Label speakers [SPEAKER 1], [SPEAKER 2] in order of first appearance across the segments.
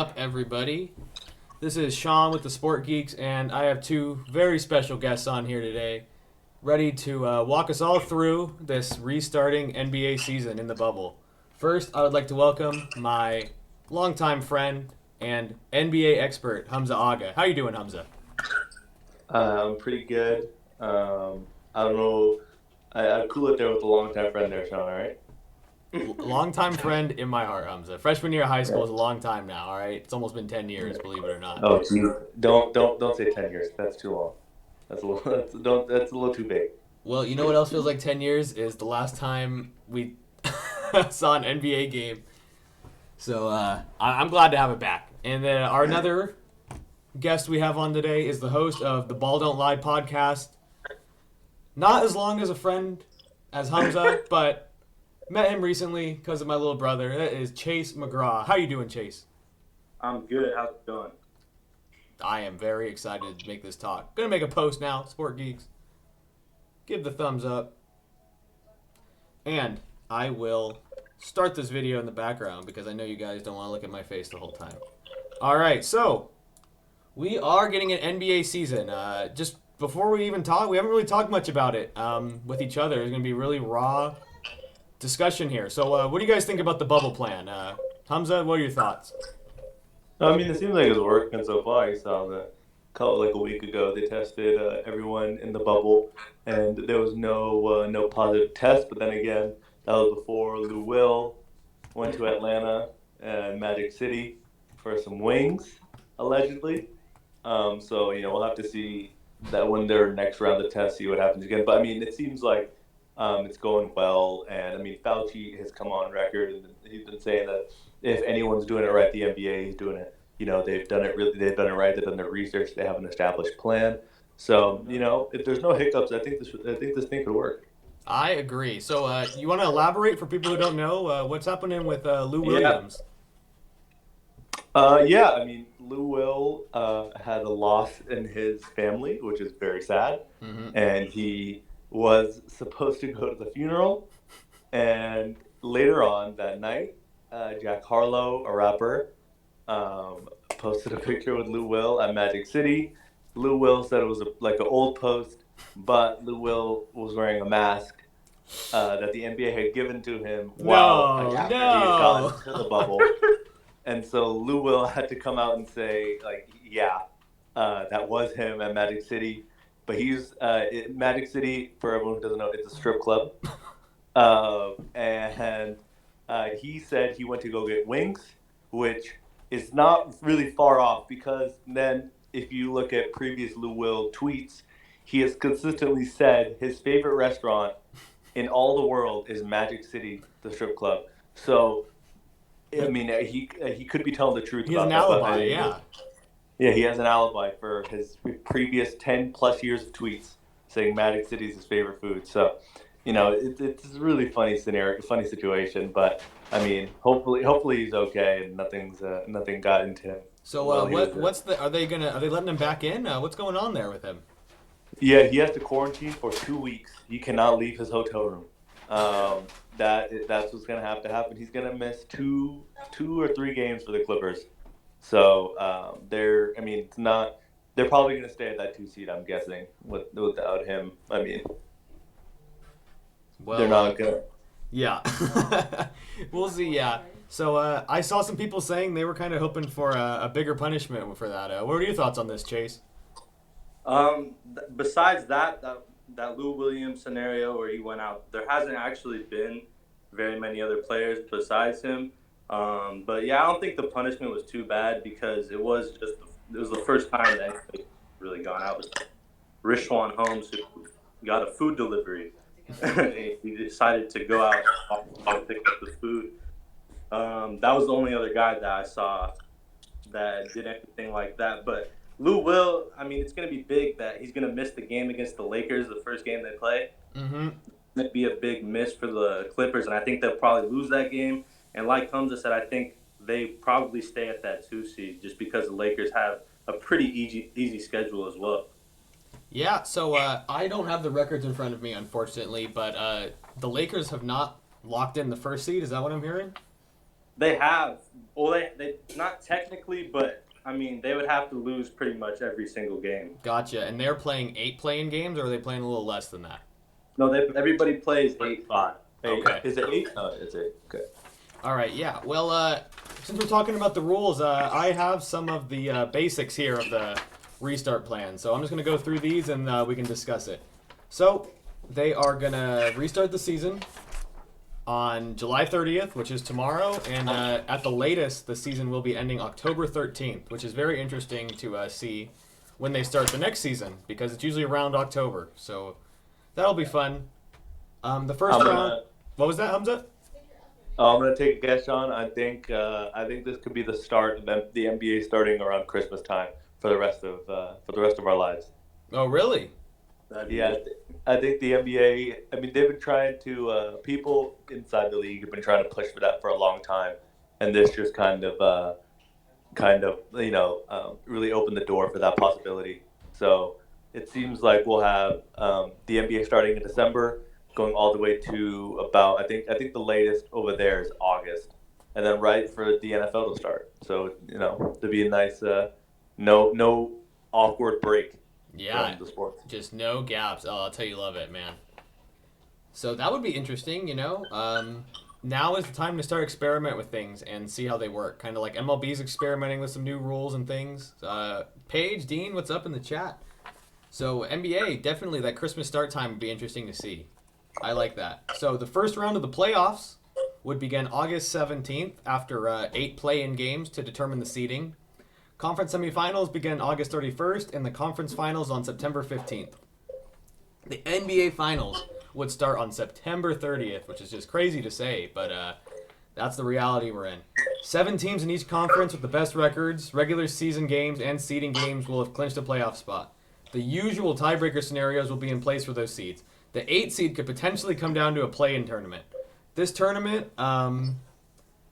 [SPEAKER 1] Up, everybody? This is Sean with the Sport Geeks, and I have two very special guests on here today, ready to walk us all through this restarting NBA season in the bubble. First, I would like to welcome my longtime friend and NBA expert, Humza Aga. How you doing, Humza?
[SPEAKER 2] I'm pretty good. I don't know. I'd cool it there with a long time friend there, Sean. All right.
[SPEAKER 1] Longtime friend in my heart, Humza. Freshman year of high school
[SPEAKER 2] Yeah.
[SPEAKER 1] is a long time now, all right? It's almost been 10 years, believe it or not.
[SPEAKER 2] Oh, geez. Don't say 10 years. That's too long. That's a little. That's a little too big.
[SPEAKER 1] Well, you know what else feels like 10 years is the last time we saw an NBA game. So I'm glad to have it back. And then our another guest we have on today is the host of the Ball Don't Lie podcast. Not as long as a friend as Hamza, but met him recently because of my little brother. That is Chase McGraw. How you doing, Chase?
[SPEAKER 3] I'm good. How's it going?
[SPEAKER 1] I am very excited to make this talk. Gonna make a post now, Sport Geeks. Give the thumbs up. And I will start this video in the background because I know you guys don't want to look at my face the whole time. All right, so we are getting an NBA season. Just before we even talk, we haven't really talked much about it with each other. It's going to be really raw discussion here. So what do you guys think about the bubble plan? Hamza, what are your thoughts?
[SPEAKER 2] I mean, it seems like it's working so far. I saw that like a week ago they tested everyone in the bubble, and there was no positive test. But then again, that was before Lou Will went to Atlanta and Magic City for some wings, allegedly. So we'll have to see that when their next round of tests, see what happens again. But I mean, it seems like it's going well, and I mean, Fauci has come on record and he's been saying that if anyone's doing it right, the NBA is doing it. They've done it really. They've done it right. They've done their research. They have an established plan. So if there's no hiccups, I think this thing could work.
[SPEAKER 1] I agree. So you want to elaborate for people who don't know what's happening with Lou
[SPEAKER 2] Yeah.
[SPEAKER 1] Williams?
[SPEAKER 2] Yeah. I mean, Lou Will had a loss in his family, which is very sad,
[SPEAKER 1] Mm-hmm.
[SPEAKER 2] and he was supposed to go to the funeral. And later on that night, Jack Harlow, a rapper, posted a picture with Lou Will at Magic City. Lou Will said it was like an old post, but Lou Will was wearing a mask that the NBA had given to him while
[SPEAKER 1] No,
[SPEAKER 2] after he had
[SPEAKER 1] no.
[SPEAKER 2] gotten to the bubble. And so Lou Will had to come out and say, like, yeah, that was him at Magic City. But Magic City, for everyone who doesn't know, it's a strip club. And he said he went to go get wings, which is not really far off because then if you look at previous Lou Will tweets, he has consistently said his favorite restaurant in all the world is Magic City, the strip club. So, I mean, he could be telling the truth
[SPEAKER 1] He has
[SPEAKER 2] about
[SPEAKER 1] an
[SPEAKER 2] that, but I
[SPEAKER 1] alibi,
[SPEAKER 2] mean,
[SPEAKER 1] yeah.
[SPEAKER 2] yeah, he has an alibi for his previous 10 plus years of tweets saying Magic City is his favorite food. So, it's a really funny scenario, funny situation. But I mean, hopefully he's okay and nothing got into him
[SPEAKER 1] So
[SPEAKER 2] while he was there.
[SPEAKER 1] what's the are they letting him back in? What's going on there with him?
[SPEAKER 2] Yeah, he has to quarantine for 2 weeks. He cannot leave his hotel room. That's what's gonna have to happen. He's gonna miss two or three games for the Clippers. So I mean, it's not. They're probably gonna stay at that 2 seed. I'm guessing without him. I mean, they're
[SPEAKER 1] Well,
[SPEAKER 2] not gonna.
[SPEAKER 1] yeah. We'll see, yeah. So I saw some people saying they were kind of hoping for a bigger punishment for that. What are your thoughts on this, Chase?
[SPEAKER 3] Besides that Lou Williams scenario where he went out, there hasn't actually been very many other players besides him. But yeah, I don't think the punishment was too bad because it was the first time that anybody really gone out with Rishwan Holmes who got a food delivery. He decided to go out and pick up the food. That was the only other guy that I saw that did anything like that. But Lou Will, I mean, it's going to be big that he's going to miss the game against the Lakers, the first game they play.
[SPEAKER 1] Mm-hmm.
[SPEAKER 3] It's going to be a big miss for the Clippers, and I think they'll probably lose that game. And like Hamza said, I think they probably stay at that 2 seed just because the Lakers have a pretty easy schedule as well.
[SPEAKER 1] Yeah, so I don't have the records in front of me, unfortunately, but the Lakers have not locked in the first seed. Is that what I'm hearing?
[SPEAKER 3] They have. Well, they not technically, but I mean, they would have to lose pretty much every single game.
[SPEAKER 1] Gotcha. And they're playing 8 play-in games, or are they playing a little less than that?
[SPEAKER 3] No, everybody plays 8-5.
[SPEAKER 1] Okay.
[SPEAKER 2] Is it 8? Oh, it's 8. Okay.
[SPEAKER 1] All right, yeah. Well, since we're talking about the rules, I have some of the basics here of the restart plan. So I'm just going to go through these and we can discuss it. So they are going to restart the season on July 30th, which is tomorrow, and at the latest, the season will be ending October 13th, which is very interesting to see when they start the next season, because it's usually around October. So that'll be fun. The first round... What was that, Humza?
[SPEAKER 2] I'm gonna take a guess, Sean. I think this could be the start of the NBA starting around Christmas time for the rest of our lives.
[SPEAKER 1] Oh, really?
[SPEAKER 2] Yeah, I think the NBA. I mean, they've been trying to. People inside the league have been trying to push for that for a long time, and this just kind of really opened the door for that possibility. So it seems like we'll have the NBA starting in December, going all the way to about I think the latest over there is August, and then right for the NFL to start. So to be a nice no awkward break.
[SPEAKER 1] Yeah,
[SPEAKER 2] From the sports.
[SPEAKER 1] just no gaps. Oh, I'll tell you, love it, man. So that would be interesting, Now is the time to start experiment with things and see how they work. Kind of like MLB's experimenting with some new rules and things. Paige, Dean, what's up in the chat? So NBA, definitely that Christmas start time would be interesting to see. I like that. So the first round of the playoffs would begin August 17th after 8 play-in games to determine the seeding. Conference semifinals begin August 31st, and the conference finals on September 15th. The NBA finals would start on September 30th, which is just crazy to say, but that's the reality we're in. 7 teams in each conference with the best records, regular season games, and seeding games will have clinched a playoff spot. The usual tiebreaker scenarios will be in place for those seeds. The 8 seed could potentially come down to a play-in tournament. This tournament,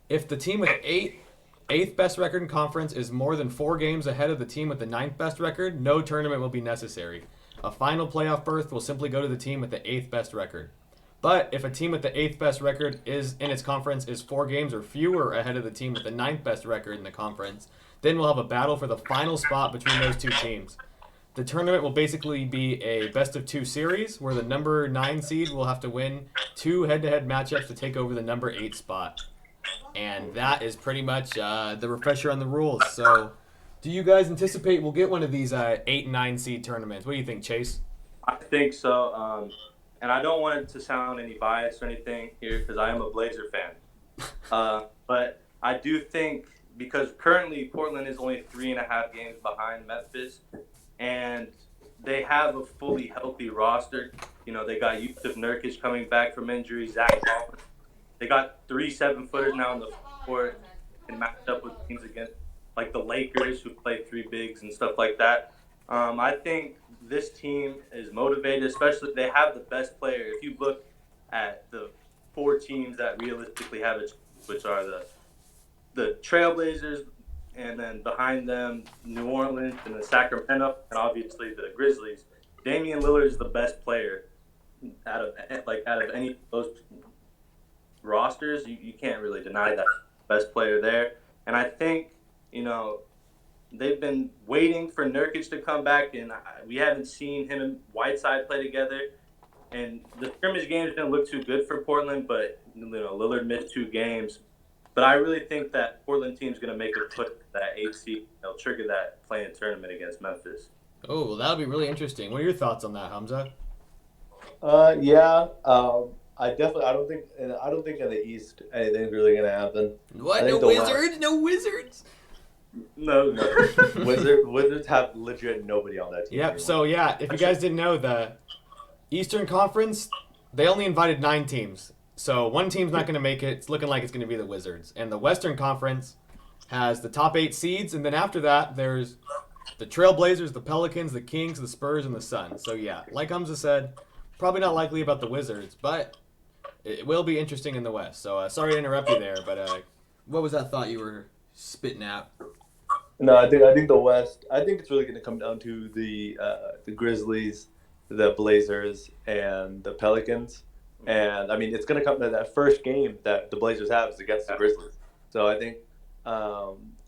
[SPEAKER 1] if the team with 8th best record in conference is more than 4 games ahead of the team with the 9th best record, no tournament will be necessary. A final playoff berth will simply go to the team with the 8th best record. But if a team with the 8th best record is in its conference is 4 games or fewer ahead of the team with the 9th best record in the conference, then we'll have a battle for the final spot between those 2 teams. The tournament will basically be a best-of-2 series where the number 9 seed will have to win 2 head-to-head matchups to take over the number 8 spot. And that is pretty much the refresher on the rules. So, do you guys anticipate we'll get one of these 8 and 9 seed tournaments? What do you think, Chase?
[SPEAKER 3] I think so. And I don't want it to sound any bias or anything here because I am a Blazer fan. But I do think because currently Portland is only 3.5 games behind Memphis, and they have a fully healthy roster. They got Yusuf Nurkic coming back from injury, Zach Collins. They got 3 7-footers now in the court and matched up with teams against like the Lakers who play 3 bigs and stuff like that. I think this team is motivated, especially they have the best player. If you look at the 4 teams that realistically have it, which are the Trailblazers, and then behind them New Orleans and the Sacramento, and obviously the Grizzlies. Damian Lillard is the best player out of any of those rosters. You can't really deny that best player there. And I think they've been waiting for Nurkic to come back, and we haven't seen him and Whiteside play together. And the scrimmage games didn't look too good for Portland, but Lillard missed 2 games. But I really think that Portland team's going to make a push for that 8 seed. They'll trigger that play-in tournament against Memphis.
[SPEAKER 1] Oh, well, that'll be really interesting. What are your thoughts on that, Hamza?
[SPEAKER 2] Yeah. I don't think in the East anything's really gonna happen.
[SPEAKER 1] What? No Wizards? No Wizards?
[SPEAKER 3] No.
[SPEAKER 2] Wizards have legit nobody on that team.
[SPEAKER 1] Yep. Anymore. So yeah, if you guys didn't know, the Eastern Conference, they only invited 9 teams. So one team's not gonna make it. It's looking like it's gonna be the Wizards. And the Western Conference has the top 8 seeds, and then after that, there's the Trailblazers, the Pelicans, the Kings, the Spurs, and the Suns. So yeah, like Hamza said, probably not likely about the Wizards, but it will be interesting in the West. So sorry to interrupt you there, but what was that thought you were spitting out?
[SPEAKER 2] No, I think the West. I think it's really going to come down to the Grizzlies, the Blazers, and the Pelicans. And I mean, it's going to come to that first game that the Blazers have is against the Grizzlies. So I think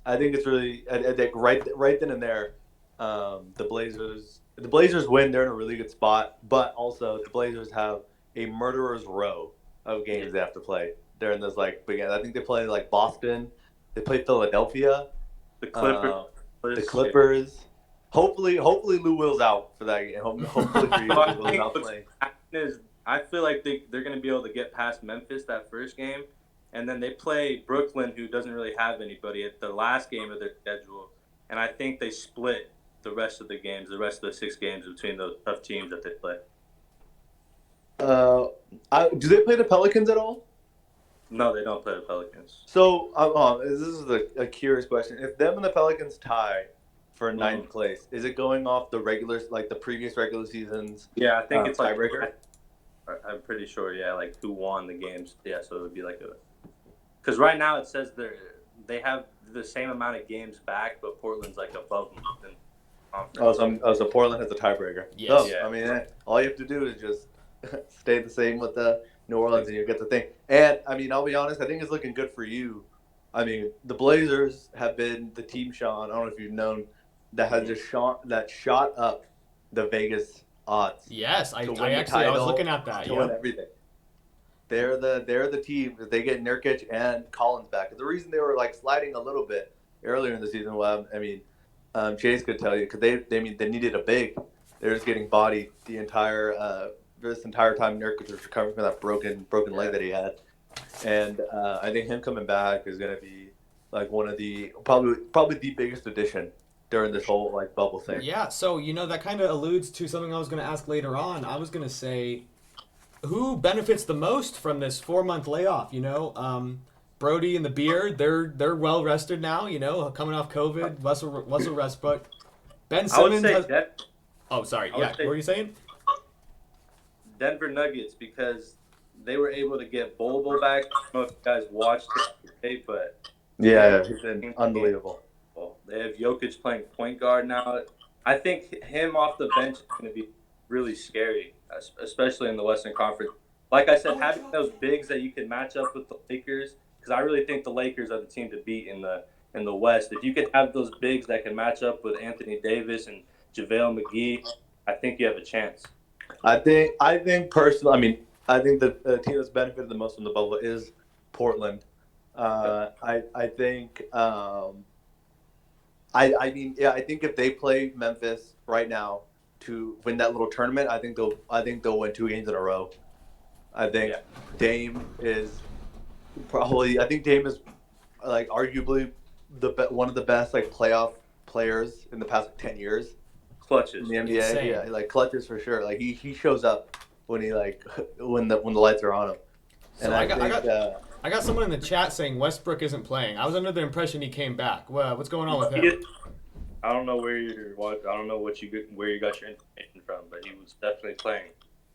[SPEAKER 2] it's really I think right then and there, the Blazers win. They're in a really good spot, but also the Blazers have a murderer's row of
[SPEAKER 3] Yeah.
[SPEAKER 2] games they have to play during this like big. I think they play like Boston, they play Philadelphia,
[SPEAKER 3] The Clippers.
[SPEAKER 2] uh, the Clippers. Hopefully Lou Will's out for that game. Hopefully for you,
[SPEAKER 3] Well,
[SPEAKER 2] Lou
[SPEAKER 3] I
[SPEAKER 2] Will's
[SPEAKER 3] think
[SPEAKER 2] not
[SPEAKER 3] what's
[SPEAKER 2] playing.
[SPEAKER 3] happening is I feel like they're going to be able to get past Memphis that first game, and then they play Brooklyn, who doesn't really have anybody at the last game of their schedule, and I think they split the rest of the games, the rest of the 6 games between those tough teams that they play.
[SPEAKER 2] Uh, do they play the Pelicans at all?
[SPEAKER 3] No, they don't play the Pelicans.
[SPEAKER 2] So, this is a curious question. If them and the Pelicans tie for ninth place, is it going off the previous regular seasons?
[SPEAKER 3] Yeah, I think it's like
[SPEAKER 2] tiebreaker.
[SPEAKER 3] I'm pretty sure. Yeah, like who won the games. Yeah, so it would be like because right now it says they have the same amount of games back, but Portland's like above them in conference.
[SPEAKER 2] So Portland has a tiebreaker.
[SPEAKER 1] Yes.
[SPEAKER 2] So,
[SPEAKER 3] Yeah.
[SPEAKER 2] I mean, all you have to do is just stay the same with the New Orleans, and you get the thing. And I mean, I'll be honest. I think it's looking good for you. I mean, the Blazers have been the team, Sean. I don't know if you've known that has just shot up the Vegas odds.
[SPEAKER 1] Yes, I
[SPEAKER 2] To win
[SPEAKER 1] actually
[SPEAKER 2] the title,
[SPEAKER 1] I was looking at that.
[SPEAKER 2] to win everything. They're the team that they get Nurkic and Collins back. The reason they were like sliding a little bit earlier in the season, well, I mean, Chase could tell you because they needed a big. They're just getting bodied this entire time. Nurkic was recovering from that broken leg that he had, and I think him coming back is going to be like one of the probably the biggest addition during this whole like bubble thing.
[SPEAKER 1] Yeah, so that kind of alludes to something I was going to ask later on. I was going to say, who benefits the most from this 4-month layoff? Brody and the Beard, they're well rested now. Coming off COVID, Russell Westbrook, Ben Simmons. Oh, sorry. Yeah, what were you saying?
[SPEAKER 3] Denver Nuggets, because they were able to get Bobo back. I don't know if you guys watched it today, but
[SPEAKER 2] Yeah, he's been unbelievable.
[SPEAKER 3] They have Jokic playing point guard now. I think him off the bench is going to be really scary, especially in the Western Conference. Like I said, having those bigs that you can match up with the Lakers, because I really think the Lakers are the team to beat in the West. If you could have those bigs that can match up with Anthony Davis and JaVale McGee, I think you have a chance.
[SPEAKER 2] I think personally, I mean, I think the team that's benefited the most from the bubble is Portland. I think. I think if they play Memphis right now to win that little tournament, I think they'll win 2 games in a row. I think Dame is like arguably one of the best like playoff players in the past 10 years.
[SPEAKER 3] Clutches
[SPEAKER 2] in the NBA.
[SPEAKER 1] Insane.
[SPEAKER 2] Yeah, like clutches for sure. Like he shows up when when the lights are on him.
[SPEAKER 1] So I got someone in the chat saying Westbrook isn't playing. I was under the impression he came back. Well, what's going on with him?
[SPEAKER 3] I don't know where you got your information from, but he was definitely playing.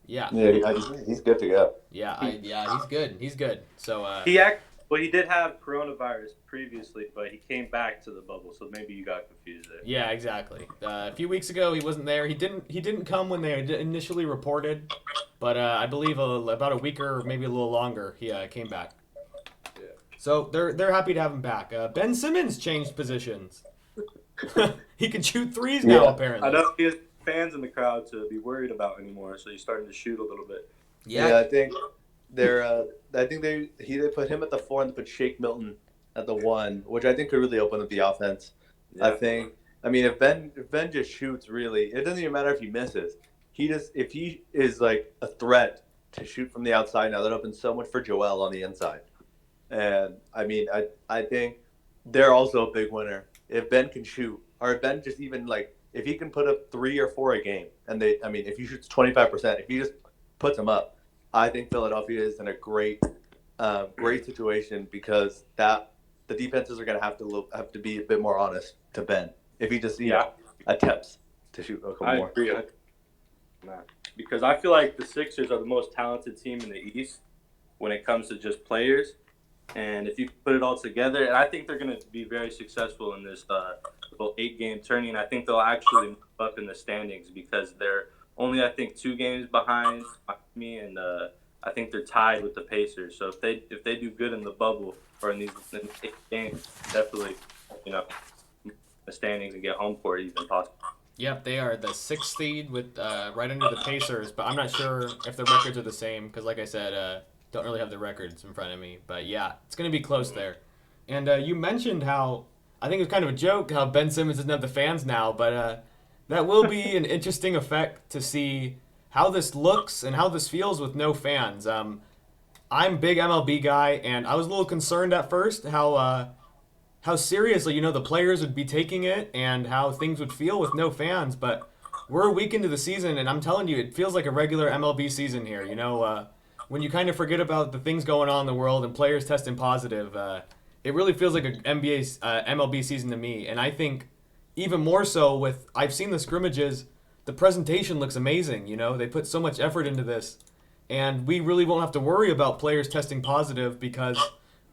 [SPEAKER 1] Yeah.
[SPEAKER 2] Yeah, he's good to go.
[SPEAKER 1] Yeah, he's good. He's good. So
[SPEAKER 3] he did have coronavirus previously, but he came back to the bubble, so maybe you got confused there.
[SPEAKER 1] Yeah, exactly. A few weeks ago he wasn't there. He didn't come when they initially reported, but I believe about a week or maybe a little longer he came back.
[SPEAKER 3] Yeah.
[SPEAKER 1] So they're happy to have him back. Ben Simmons changed positions. He can shoot threes now apparently.
[SPEAKER 3] I know he has fans in the crowd to be worried about anymore, so he's starting to shoot a little bit.
[SPEAKER 2] Yeah, I think they put him at the 4 and they put Shake Milton at the 1, which I think could really open up the offense. Yeah. If Ben just shoots, really, it doesn't even matter if he misses. If he is like a threat to shoot from the outside now, that opens so much for Joel on the inside. And I think they're also a big winner if Ben can shoot, or if Ben just even like if he can put up 3 or 4 a game, and if he shoots 25%, if he just puts them up, I think Philadelphia is in a great situation because the defenses are going to have to be a bit more honest to Ben if he just attempts to shoot a couple more.
[SPEAKER 3] I agree. Because I feel like the Sixers are the most talented team in the East when it comes to just players, and if you put it all together, and I think they're going to be very successful in this 8-game tourney, and I think they'll actually move up in the standings because they're only, I think, 2 games behind me, and I think they're tied with the Pacers. So if they do good in the bubble or in these 8 games, definitely, you know, the standings and get home court even possible.
[SPEAKER 1] Yep, they are the 6th seed with right under the Pacers, but I'm not sure if the records are the same because, like I said, don't really have the records in front of me. But yeah, it's going to be close there. And you mentioned how I think it was kind of a joke how Ben Simmons doesn't have the fans now, but that will be an interesting effect to see how this looks and how this feels with no fans. I'm a big MLB guy, and I was a little concerned at first how seriously the players would be taking it and how things would feel with no fans. But we're a week into the season, and I'm telling you, it feels like a regular MLB season here. When you kind of forget about the things going on in the world and players testing positive, it really feels like an MLB season to me. And I think even more so with I've seen the scrimmages, the presentation looks amazing. They put so much effort into this, and we really won't have to worry about players testing positive because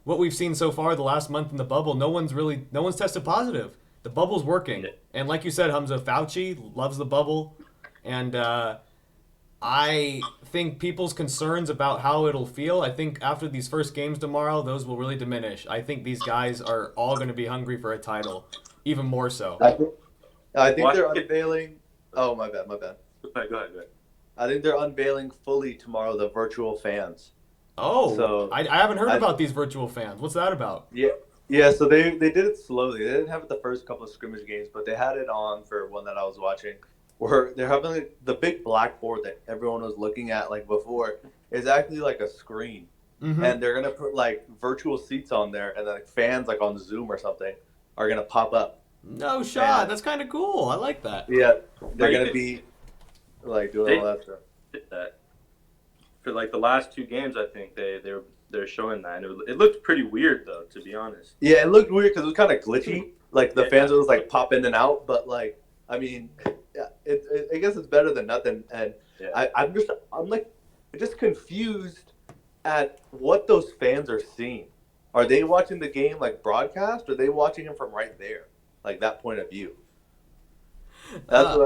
[SPEAKER 1] what we've seen so far the last month in the bubble, no one's tested positive. The bubble's working, and like you said, Humza, Fauci loves the bubble, and I think people's concerns about how it'll feel, I think after these first games tomorrow, those will really diminish. I think these guys are all going to be hungry for a title, even more so.
[SPEAKER 4] I think they're unveiling. Oh, my bad.
[SPEAKER 3] Go ahead.
[SPEAKER 4] I think they're unveiling fully tomorrow the virtual fans.
[SPEAKER 1] Oh,
[SPEAKER 4] so
[SPEAKER 1] I haven't heard about these virtual fans. What's that about?
[SPEAKER 4] Yeah. So they did it slowly. They didn't have it the first couple of scrimmage games, but they had it on for one that I was watching, where they're having the big blackboard that everyone was looking at like before is actually like a screen, and they're gonna put like virtual seats on there, and then like, fans like on Zoom or something are gonna pop up.
[SPEAKER 1] No shot. That's kind of cool. I like that.
[SPEAKER 4] Yeah, they're gonna be like doing all that stuff.
[SPEAKER 3] That for like the last 2 games, I think they're showing that, and it looked pretty weird though, to be honest.
[SPEAKER 4] Yeah, it looked weird because it was kind of glitchy. Like the fans would like pop in and out, but like I mean, I guess it's better than nothing. And I'm just confused at what those fans are seeing. Are they watching the game like broadcast, or are they watching it from right there, like that point of view? That's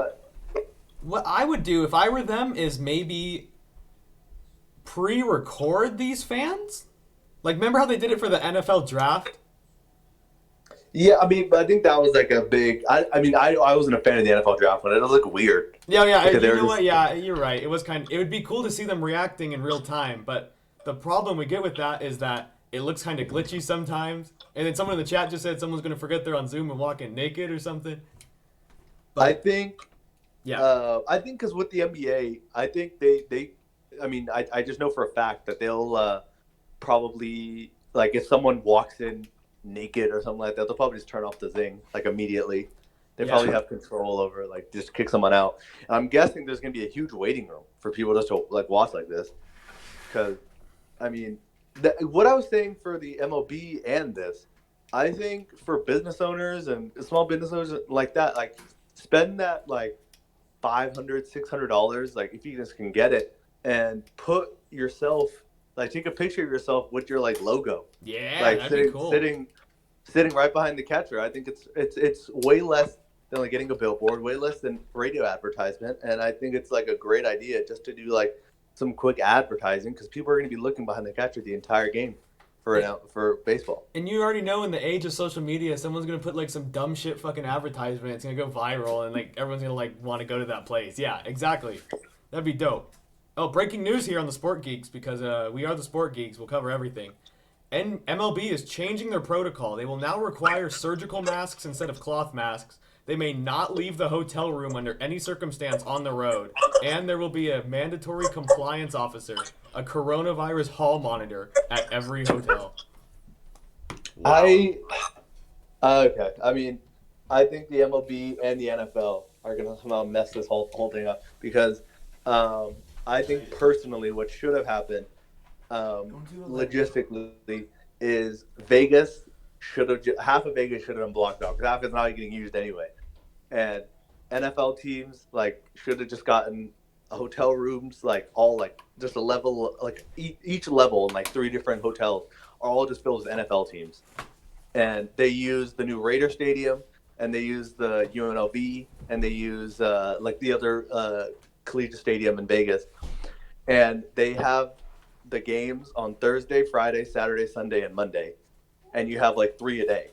[SPEAKER 1] what I would do if I were them is maybe pre-record these fans. Like, remember how they did it for the NFL draft?
[SPEAKER 4] Yeah, I mean, but I think that was like a big. I wasn't a fan of the NFL draft one. It was like weird.
[SPEAKER 1] Yeah. You know what? Yeah, you're right. It was it would be cool to see them reacting in real time, but the problem we get with that is that it looks kind of glitchy sometimes. And then someone in the chat just said someone's going to forget they're on Zoom and walk in naked or something.
[SPEAKER 4] But, I think because with the NBA, I think I just know for a fact that they'll probably, like, if someone walks in naked or something like that, they'll probably just turn off the Zing, like, immediately. They probably have control over, like, just kick someone out. And I'm guessing there's going to be a huge waiting room for people just to, like, watch like this. Because, I mean, what I was saying for the MLB and this, I think for business owners and small business owners like that, like, spend that, like, $500, $600, like, if you just can get it, and put yourself, like, take a picture of yourself with your, like, logo.
[SPEAKER 1] Yeah,
[SPEAKER 4] like,
[SPEAKER 1] that'd be cool.
[SPEAKER 4] Sitting right behind the catcher. I think it's way less than, like, getting a billboard, way less than radio advertisement, and I think it's, like, a great idea just to do, like, some quick advertising, because people are going to be looking behind the catcher the entire game for baseball.
[SPEAKER 1] And you already know in the age of social media, someone's going to put, like, some dumb shit fucking advertisement. It's going to go viral, and, like, everyone's going to, like, want to go to that place. Yeah, exactly. That'd be dope. Oh, breaking news here on the Sport Geeks, because we are the Sport Geeks. We'll cover everything. And MLB is changing their protocol. They will now require surgical masks instead of cloth masks. They may not leave the hotel room under any circumstance on the road. And there will be a mandatory compliance officer, a coronavirus hall monitor at every hotel.
[SPEAKER 4] Wow. Okay. I mean, I think the MLB and the NFL are going to somehow mess this whole thing up, because I think personally what should have happened logistically is half of Vegas should have been blocked off, because half is not getting used anyway. And NFL teams, like, should have just gotten hotel rooms, like, all, like, just a level, like, each level in, like, 3 different hotels are all just filled with NFL teams. And they use the new Raider Stadium, and they use the UNLV, and they use, like, the other collegiate stadium in Vegas. And they have the games on Thursday, Friday, Saturday, Sunday, and Monday, and you have like 3 a day.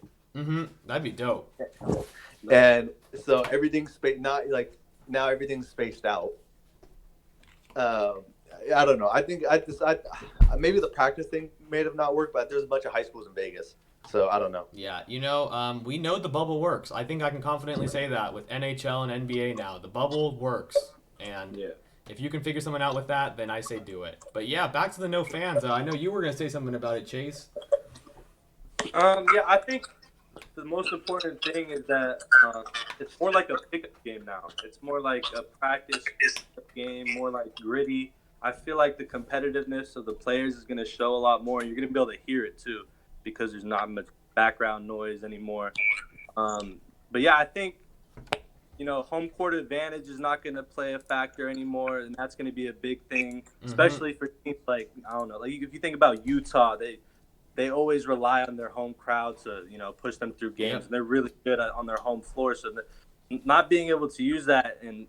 [SPEAKER 1] That'd be dope.
[SPEAKER 4] And so everything's not like now everything's spaced out. I don't know. I think maybe the practice thing may have not worked, but there's a bunch of high schools in Vegas, so I don't know.
[SPEAKER 1] Yeah, we know the bubble works. I think I can confidently say that with NHL and NBA now, the bubble works, and if you can figure something out with that, then I say do it. But yeah, back to the no fans. I know you were gonna say something about it, Chase.
[SPEAKER 3] I think the most important thing is that it's more like a pickup game now. It's more like a practice game, more like gritty. I feel like the competitiveness of the players is going to show a lot more. You're going to be able to hear it too because there's not much background noise anymore. But yeah, I think, home court advantage is not going to play a factor anymore, and that's going to be a big thing, especially for teams like, I don't know, like if you think about Utah, they always rely on their home crowd to, push them through games, and they're really good on their home floor. So not being able to use that, and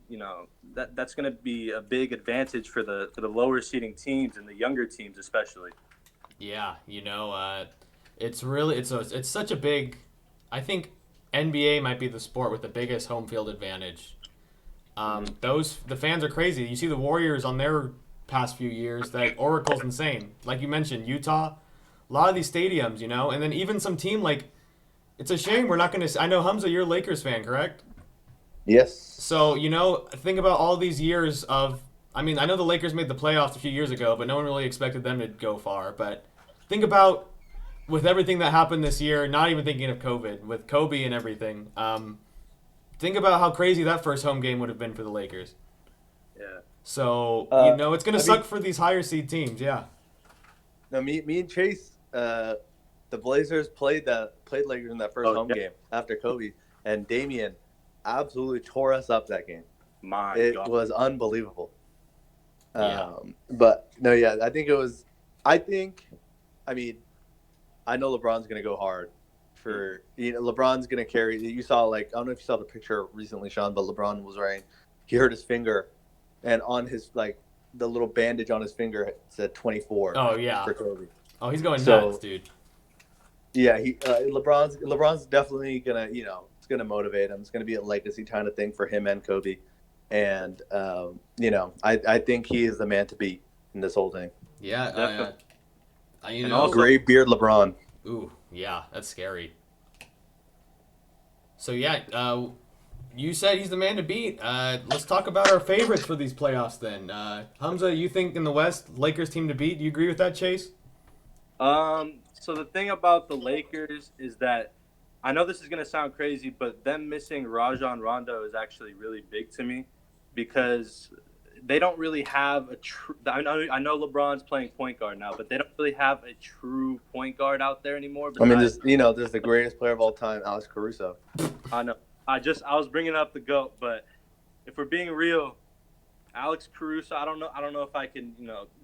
[SPEAKER 3] that's going to be a big advantage for the lower seeding teams and the younger teams especially.
[SPEAKER 1] Yeah, it's such a big. I think NBA might be the sport with the biggest home field advantage. The fans are crazy. You see the Warriors on their past few years. That Oracle's insane. Like you mentioned, Utah. A lot of these stadiums, and then even some team like, it's a shame we're not going to. I know Humza, you're a Lakers fan, correct?
[SPEAKER 4] Yes.
[SPEAKER 1] So think about all these years of. I mean, I know the Lakers made the playoffs a few years ago, but no one really expected them to go far. But think about with everything that happened this year. Not even thinking of COVID, with Kobe and everything. Think about how crazy that first home game would have been for the Lakers.
[SPEAKER 3] Yeah.
[SPEAKER 1] So it's going to suck for these higher seed teams. Yeah.
[SPEAKER 4] No, me and Chase. The Blazers played Lakers in that first home game after Kobe, and Damian absolutely tore us up that game. It was unbelievable. But no, yeah, I think it was. I know LeBron's gonna go hard. LeBron's gonna carry. You saw I don't know if you saw the picture recently, Sean, but LeBron was he hurt his finger, and on his the little bandage on his finger said 24.
[SPEAKER 1] Oh yeah.
[SPEAKER 4] For Kobe.
[SPEAKER 1] Oh, he's going nuts, dude.
[SPEAKER 4] Yeah, LeBron's definitely gonna, it's gonna motivate him. It's gonna be a legacy kind of thing for him and Kobe, and I think he is the man to beat in this whole thing.
[SPEAKER 1] Yeah,
[SPEAKER 4] gray beard LeBron.
[SPEAKER 1] Ooh, yeah, that's scary. So yeah, you said he's the man to beat. Let's talk about our favorites for these playoffs then. Humza, you think in the West, Lakers team to beat? Do you agree with that, Chase?
[SPEAKER 3] So the thing about the Lakers is that I know this is going to sound crazy, but them missing Rajon Rondo is actually really big to me because they don't really have a true. I know LeBron's playing point guard now, but they don't really have a true point guard out there anymore.
[SPEAKER 4] There's the greatest player of all time, Alex Caruso.
[SPEAKER 3] I know. I was bringing up the GOAT, but if we're being real, Alex Caruso, I don't know if I can,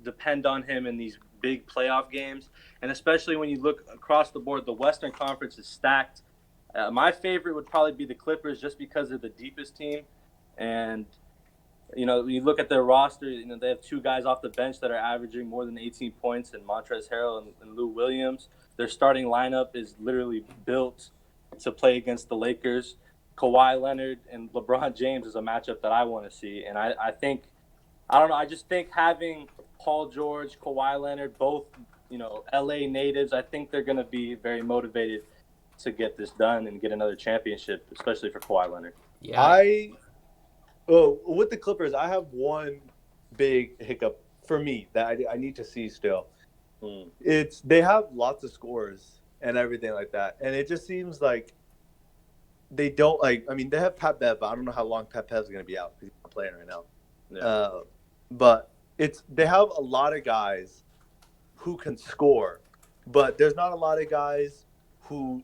[SPEAKER 3] depend on him in these big playoff games, and especially when you look across the board, the Western Conference is stacked. My favorite would probably be the Clippers, just because they're the deepest team, and when you look at their roster, they have 2 guys off the bench that are averaging more than 18 points, in Montrezl Harrell and Lou Williams. Their starting lineup is literally built to play against the Lakers. Kawhi Leonard and LeBron James is a matchup that I want to see, and I just think having Paul George, Kawhi Leonard, both, LA natives, I think they're going to be very motivated to get this done and get another championship, especially for Kawhi Leonard.
[SPEAKER 1] Yeah.
[SPEAKER 4] With the Clippers, I have one big hiccup for me that I need to see still. They have lots of scores and everything like that, and it just seems like they don't they have Pat Bev, but I don't know how long Pat Bev's going to be out because he's not playing right now. Yeah. But they have a lot of guys who can score, but there's not a lot of guys who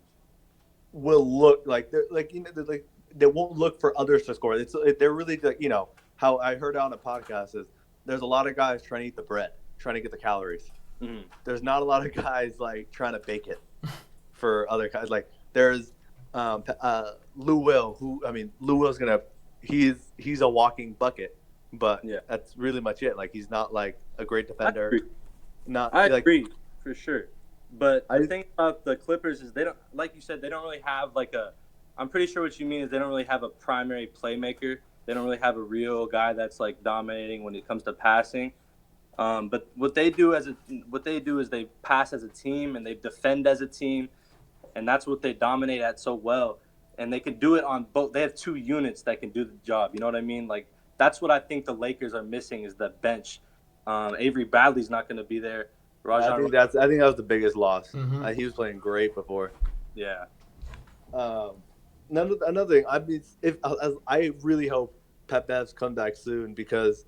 [SPEAKER 4] will look like they won't look for others to score. They're really how I heard on a podcast is there's a lot of guys trying to eat the bread, trying to get the calories. Mm-hmm. There's not a lot of guys trying to bake it for other guys. There's Lou Will's he's a walking bucket, but that's really much it. He's not a great defender. Not
[SPEAKER 3] I
[SPEAKER 4] like
[SPEAKER 3] agree for sure. But the
[SPEAKER 4] I
[SPEAKER 3] thing about the Clippers is they don't, like you said, they don't really have like a. I'm pretty sure what you mean is they don't really have a primary playmaker. They don't really have a real guy that's like dominating when it comes to passing. But what they do is they pass as a team and they defend as a team, and that's what they dominate at so well. And they can do it on both. They have two units that can do the job. You know what I mean? Like that's what I think the Lakers are missing is the bench. Avery Bradley's not going to be there. Rajon,
[SPEAKER 4] I think that was the biggest loss.
[SPEAKER 1] Mm-hmm.
[SPEAKER 4] He was playing great before.
[SPEAKER 3] yeah,
[SPEAKER 4] Another thing, I mean, I really hope Pat Bev's come back soon because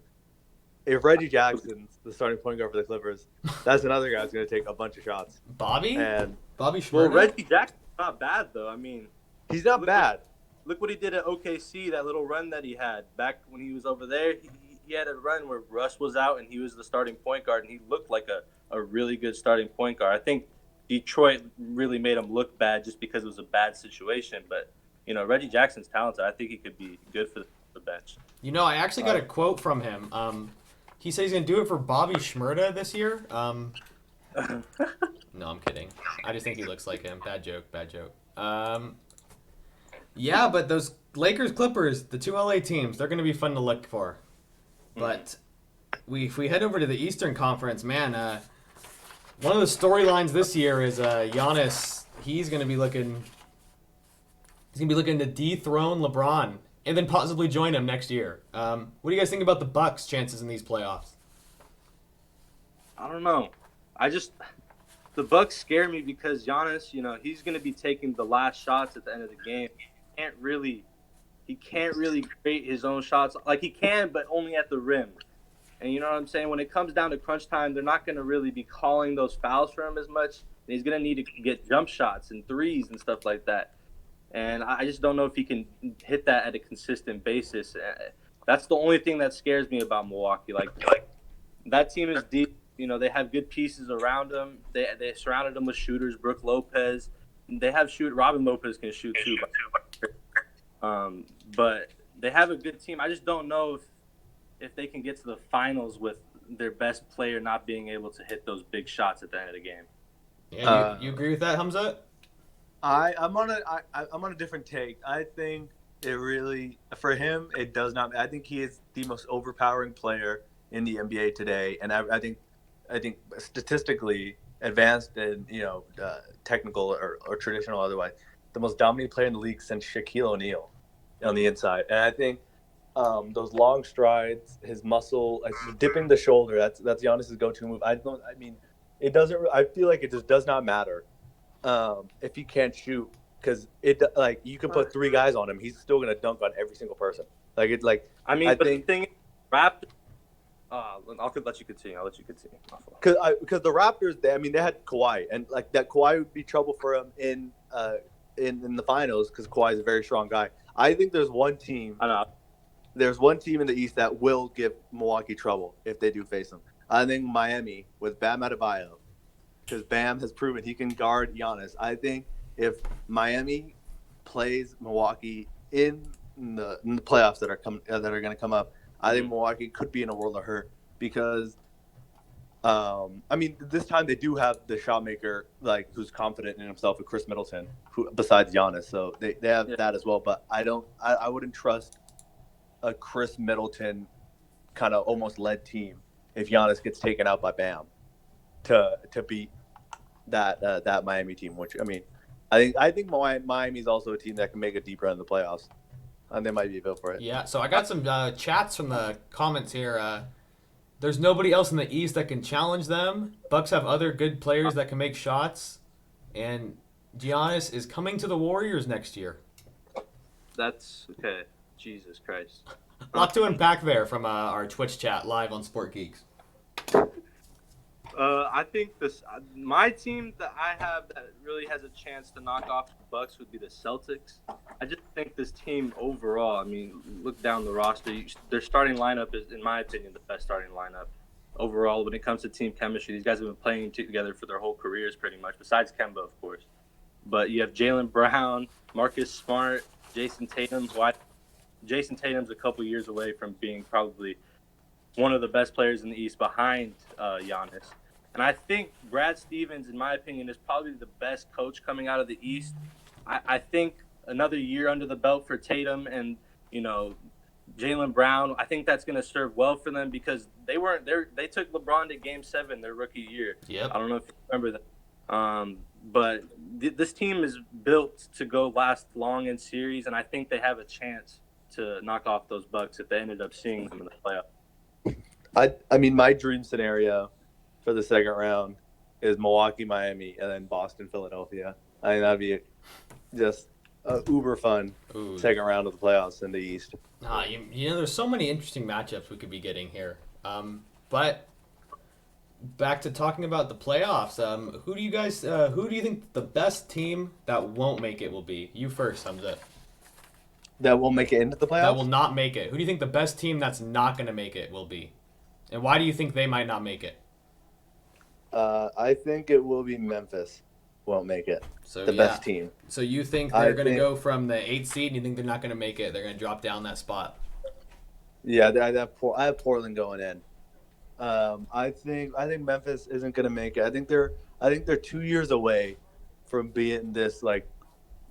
[SPEAKER 4] if Reggie Jackson's the starting point guard for the Clippers, that's another guy who's going to take a bunch of shots.
[SPEAKER 1] Bobby
[SPEAKER 3] well,
[SPEAKER 1] Schmurda?
[SPEAKER 3] Reggie Jackson's not bad though. I mean,
[SPEAKER 4] He's not bad.
[SPEAKER 3] Look what he did at OKC. That little run that he had back when he was over there. He had a run where Russ was out and he was the starting point guard, and he looked like a really good starting point guard. I think Detroit really made him look bad just because it was a bad situation. But Reggie Jackson's talented. I think he could be good for the bench.
[SPEAKER 1] I actually got a quote from him. He said he's gonna do it for Bobby Schmurda this year. No, I'm kidding. I just think he looks like him. Bad joke. Yeah, but those Lakers Clippers, the two LA teams, they're gonna be fun to look for. But if we head over to the Eastern Conference, man, one of the storylines this year is Giannis. He's gonna be looking to dethrone LeBron and then possibly join him next year. What do you guys think about the Bucks' chances in these playoffs?
[SPEAKER 3] I don't know. The Bucks scare me because Giannis, he's going to be taking the last shots at the end of the game. He can't really create his own shots. Like he can, but only at the rim. And you know what I'm saying? When it comes down to crunch time, they're not going to really be calling those fouls for him as much. And he's going to need to get jump shots and threes and stuff like that. And I just don't know if he can hit that at a consistent basis. That's the only thing that scares me about Milwaukee. Like that team is deep. They have good pieces around them. They surrounded them with shooters. Brooke Lopez. They have Robin Lopez can shoot too. But they have a good team. I just don't know if they can get to the finals with their best player not being able to hit those big shots at the end of the game.
[SPEAKER 1] Yeah, you agree with that, Humza?
[SPEAKER 4] I'm on a different take. I think it really for him it does not. I think he is the most overpowering player in the NBA today, and I think statistically advanced and technical or traditional otherwise, the most dominant player in the league since Shaquille O'Neal on the inside. And I think those long strides, his muscle, dipping the shoulder, that's Giannis's go-to move. It doesn't. I feel like it just does not matter if he can't shoot because you can put three guys on him, he's still gonna dunk on every single person.
[SPEAKER 3] The thing, Raptors. I'll let you continue.
[SPEAKER 4] Because the Raptors, they had Kawhi, and that Kawhi would be trouble for him in the finals because Kawhi is a very strong guy. I think there's one team.
[SPEAKER 3] I know.
[SPEAKER 4] There's one team in the East that will give Milwaukee trouble if they do face them. I think Miami with Bam Adebayo, because Bam has proven he can guard Giannis. I think if Miami plays Milwaukee in the playoffs that are going to come up, I think Milwaukee could be in a world of hurt because, this time they do have the shot maker who's confident in himself with Chris Middleton, who besides Giannis, so they have that as well. But I wouldn't trust a Chris Middleton kind of almost led team if Giannis gets taken out by Bam to beat that Miami team. Which I think Miami's also a team that can make a deep run in the playoffs. And they might be built for it.
[SPEAKER 1] Yeah, so I got some chats from the comments here. There's nobody else in the East that can challenge them. Bucks have other good players that can make shots. And Giannis is coming to the Warriors next year.
[SPEAKER 3] That's okay. Jesus Christ.
[SPEAKER 1] A lot to unpack there from our Twitch chat live on Sport Geeks.
[SPEAKER 3] I think my team that I have that really has a chance to knock off the Bucks would be the Celtics. I just think this team overall, look down the roster, their starting lineup is, in my opinion, the best starting lineup overall when it comes to team chemistry. These guys have been playing together for their whole careers pretty much, besides Kemba, of course. But you have Jaylen Brown, Marcus Smart, Jason Tatum. Jason Tatum's a couple years away from being probably one of the best players in the East behind Giannis. And I think Brad Stevens, in my opinion, is probably the best coach coming out of the East. I think another year under the belt for Tatum and, Jaylen Brown, I think that's going to serve well for them because they weren't there. They took LeBron to Game 7 their rookie year.
[SPEAKER 1] Yep.
[SPEAKER 3] I don't know if you remember that. But this team is built to go last long in series, and I think they have a chance to knock off those Bucks if they ended up seeing them in the playoffs.
[SPEAKER 4] I mean, my dream scenario for the second round is Milwaukee, Miami, and then Boston, Philadelphia. I think that'd be just a uber fun second round of the playoffs in the East.
[SPEAKER 1] There's so many interesting matchups we could be getting here. But back to talking about the playoffs. Who do you think the best team that won't make it will be? You first, Humza.
[SPEAKER 4] That will make it into the playoffs?
[SPEAKER 1] That will not make it. Who do you think the best team that's not going to make it will be? And why do you think they might not make it?
[SPEAKER 4] I think it will be Memphis. Won't make it.
[SPEAKER 1] So
[SPEAKER 4] the best team.
[SPEAKER 1] So you think they're going to go from the 8th seed, and you think they're not going to make it? They're going to drop down that spot.
[SPEAKER 4] Yeah, I have Portland going in. I think Memphis isn't going to make it. I think they're 2 years away from being this like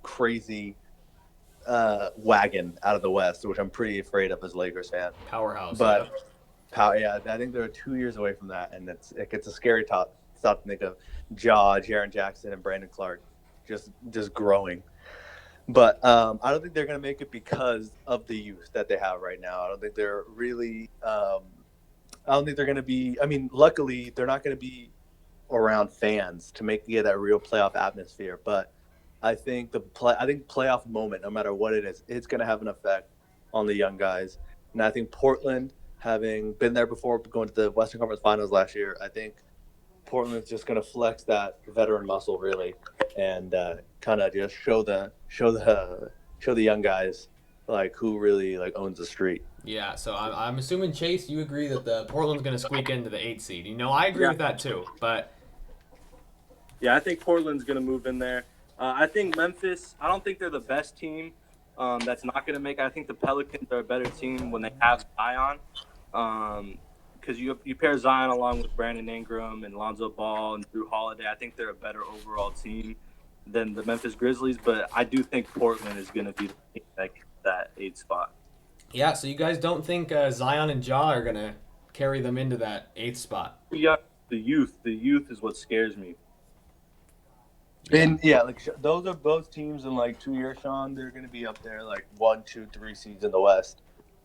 [SPEAKER 4] crazy wagon out of the West, which I'm pretty afraid of as a Lakers fan.
[SPEAKER 1] Powerhouse.
[SPEAKER 4] But I think they're 2 years away from that, and it gets a scary thought to think of Jaren Jackson and Brandon Clark just growing. But I don't think they're going to make it because of the youth that they have right now. I don't think they're really I don't think they're going to be – I mean, luckily, they're not going to be around fans to get that real playoff atmosphere. But I think playoff moment, no matter what it is, it's going to have an effect on the young guys. And I think Portland, having been there before, going to the Western Conference Finals last year, I think Portland's just going to flex that veteran muscle really, and kind of just show the young guys like who really like owns the street.
[SPEAKER 1] Yeah, so I'm assuming, Chase, you agree that the Portland's going to squeak into the 8th seed. I agree with that too, but
[SPEAKER 3] yeah, I think Portland's going to move in there. I think Memphis. I don't think they're the best team. That's not going to make. I think the Pelicans are a better team when they have Zion. Because you pair Zion along with Brandon Ingram and Lonzo Ball and Drew Holiday, I think they're a better overall team than the Memphis Grizzlies. But I do think Portland is going to be the team that 8th spot.
[SPEAKER 1] Yeah, so you guys don't think Zion and Ja are going to carry them into that 8th spot?
[SPEAKER 3] Yeah, the youth is what scares me.
[SPEAKER 4] And those are both teams in like 2 years, Sean. They're going to be up there like 1, 2, 3 seeds in the West.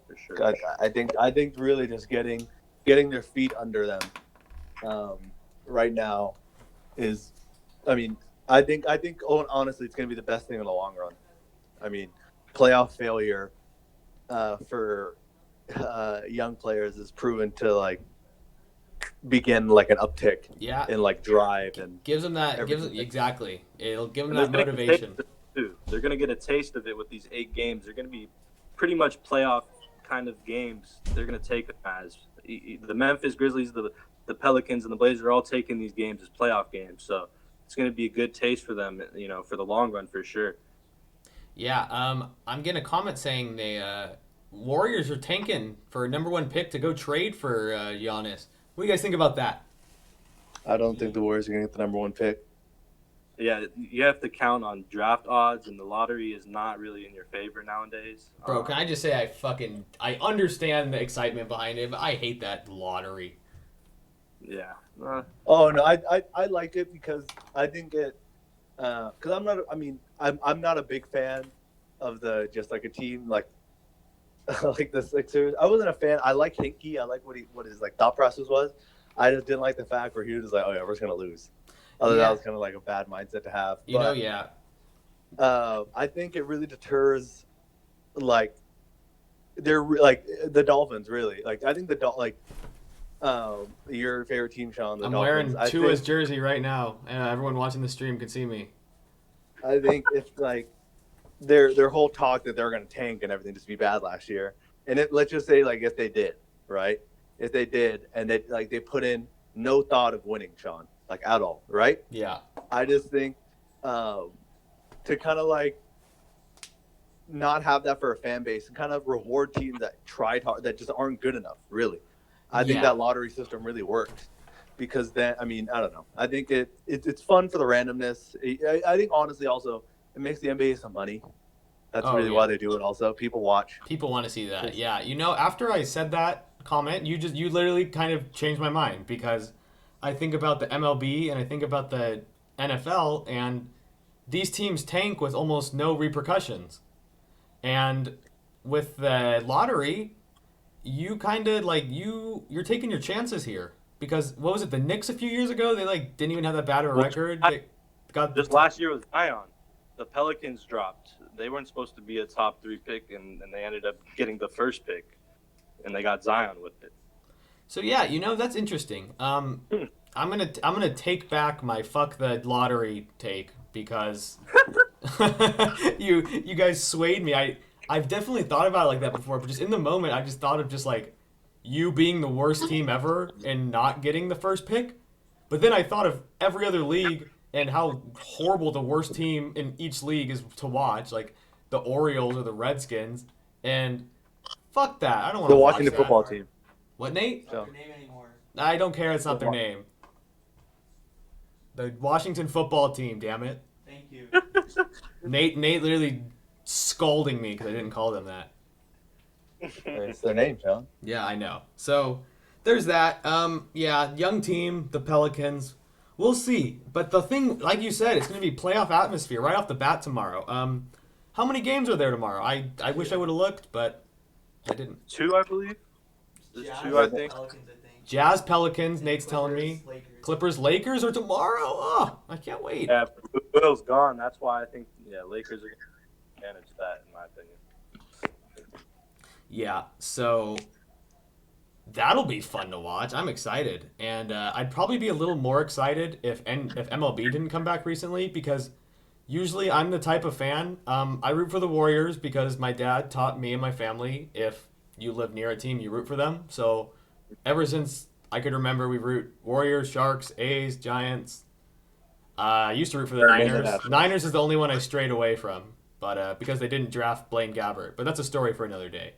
[SPEAKER 3] For sure.
[SPEAKER 4] I think really just getting their feet under them right now is, I think honestly it's going to be the best thing in the long run. I mean, playoff failure for young players is proven to like begin like an uptick in like drive and
[SPEAKER 1] gives them that exactly. It'll give them that motivation.
[SPEAKER 3] They're going to get a taste of it with these 8 games. They're going to be pretty much playoff kind of games. They're going to take them as the Memphis Grizzlies, the Pelicans, and the Blazers are all taking these games as playoff games. So it's going to be a good taste for them, for the long run for sure.
[SPEAKER 1] Yeah, I'm getting a comment saying the Warriors are tanking for a number 1 pick to go trade for Giannis. What do you guys think about that?
[SPEAKER 4] I don't think the Warriors are going to get the number 1 pick.
[SPEAKER 3] Yeah, you have to count on draft odds, and the lottery is not really in your favor nowadays.
[SPEAKER 1] Bro, can I just say I understand the excitement behind it, but I hate that lottery.
[SPEAKER 3] Yeah.
[SPEAKER 4] Oh no, I like it because I think it because I'm not a big fan of the just like a team like the Sixers. I wasn't a fan. I like Hinkie. I like what his like thought process was. I just didn't like the fact where he was just like, oh yeah, we're just gonna lose. Although that was kind of like a bad mindset to have. I think it really deters like they're like the Dolphins really. Like I think your favorite team, Sean.
[SPEAKER 1] I'm wearing Tua's jersey right now, and everyone watching the stream can see me.
[SPEAKER 4] I think if like their whole talk that they're going to tank and everything just be bad last year, and let's just say like if they did, right? If they did, and they put in no thought of winning, Sean, like at all, right?
[SPEAKER 1] Yeah.
[SPEAKER 4] I just think to kind of like not have that for a fan base and kind of reward teams that tried hard that just aren't good enough, really. I think that lottery system really works. because then I mean I don't know. I think it's fun for the randomness. I think honestly also it makes the NBA some money. That's really why they do it. Also, people watch.
[SPEAKER 1] People want to see that. Yeah, after I said that comment, you literally kind of changed my mind because I think about the MLB and I think about the NFL, and these teams tank with almost no repercussions. And with the lottery, you kind of you're taking your chances here because what was it? The Knicks a few years ago, they didn't even have that bad of a record. They got
[SPEAKER 3] just last year with Zion. The Pelicans dropped. They weren't supposed to be a top 3 pick, and they ended up getting the first pick, and they got Zion with it.
[SPEAKER 1] So yeah, that's interesting. I'm gonna take back my fuck the lottery take because you guys swayed me. I've definitely thought about it like that before, but just in the moment, I just thought of just you being the worst team ever and not getting the first pick. But then I thought of every other league and how horrible the worst team in each league is to watch, like the Orioles or the Redskins, and fuck that. I don't want to watch
[SPEAKER 4] the Washington football team.
[SPEAKER 1] What, Nate?
[SPEAKER 5] Not their name anymore.
[SPEAKER 1] I don't care. It's not their name. The Washington football team. Damn it.
[SPEAKER 5] Thank you.
[SPEAKER 1] Nate literally scolding me because I didn't call them that.
[SPEAKER 4] It's their name, Sean.
[SPEAKER 1] Yeah, I know. So there's that. Yeah, young team, the Pelicans. We'll see. But the thing, like you said, it's going to be playoff atmosphere right off the bat tomorrow. How many games are there tomorrow? I wish I would have looked, but I didn't.
[SPEAKER 3] 2, I believe. There's
[SPEAKER 5] Jazz,
[SPEAKER 3] 2, I think.
[SPEAKER 5] Pelicans, I think.
[SPEAKER 1] Jazz, Pelicans, Nate's telling me.
[SPEAKER 5] Lakers.
[SPEAKER 1] Clippers, Lakers are tomorrow? Oh, I can't wait.
[SPEAKER 3] Yeah, Will's gone. That's why I think Lakers are going to manage that, in my opinion.
[SPEAKER 1] Yeah, so that'll be fun to watch. I'm excited. And I'd probably be a little more excited if MLB didn't come back recently because usually I'm the type of fan. I root for the Warriors because my dad taught me and my family if you live near a team, you root for them. So ever since I could remember, we root Warriors, Sharks, A's, Giants. I used to root for the Niners. Niners is the only one I strayed away from, but because they didn't draft Blaine Gabbert. But that's a story for another day.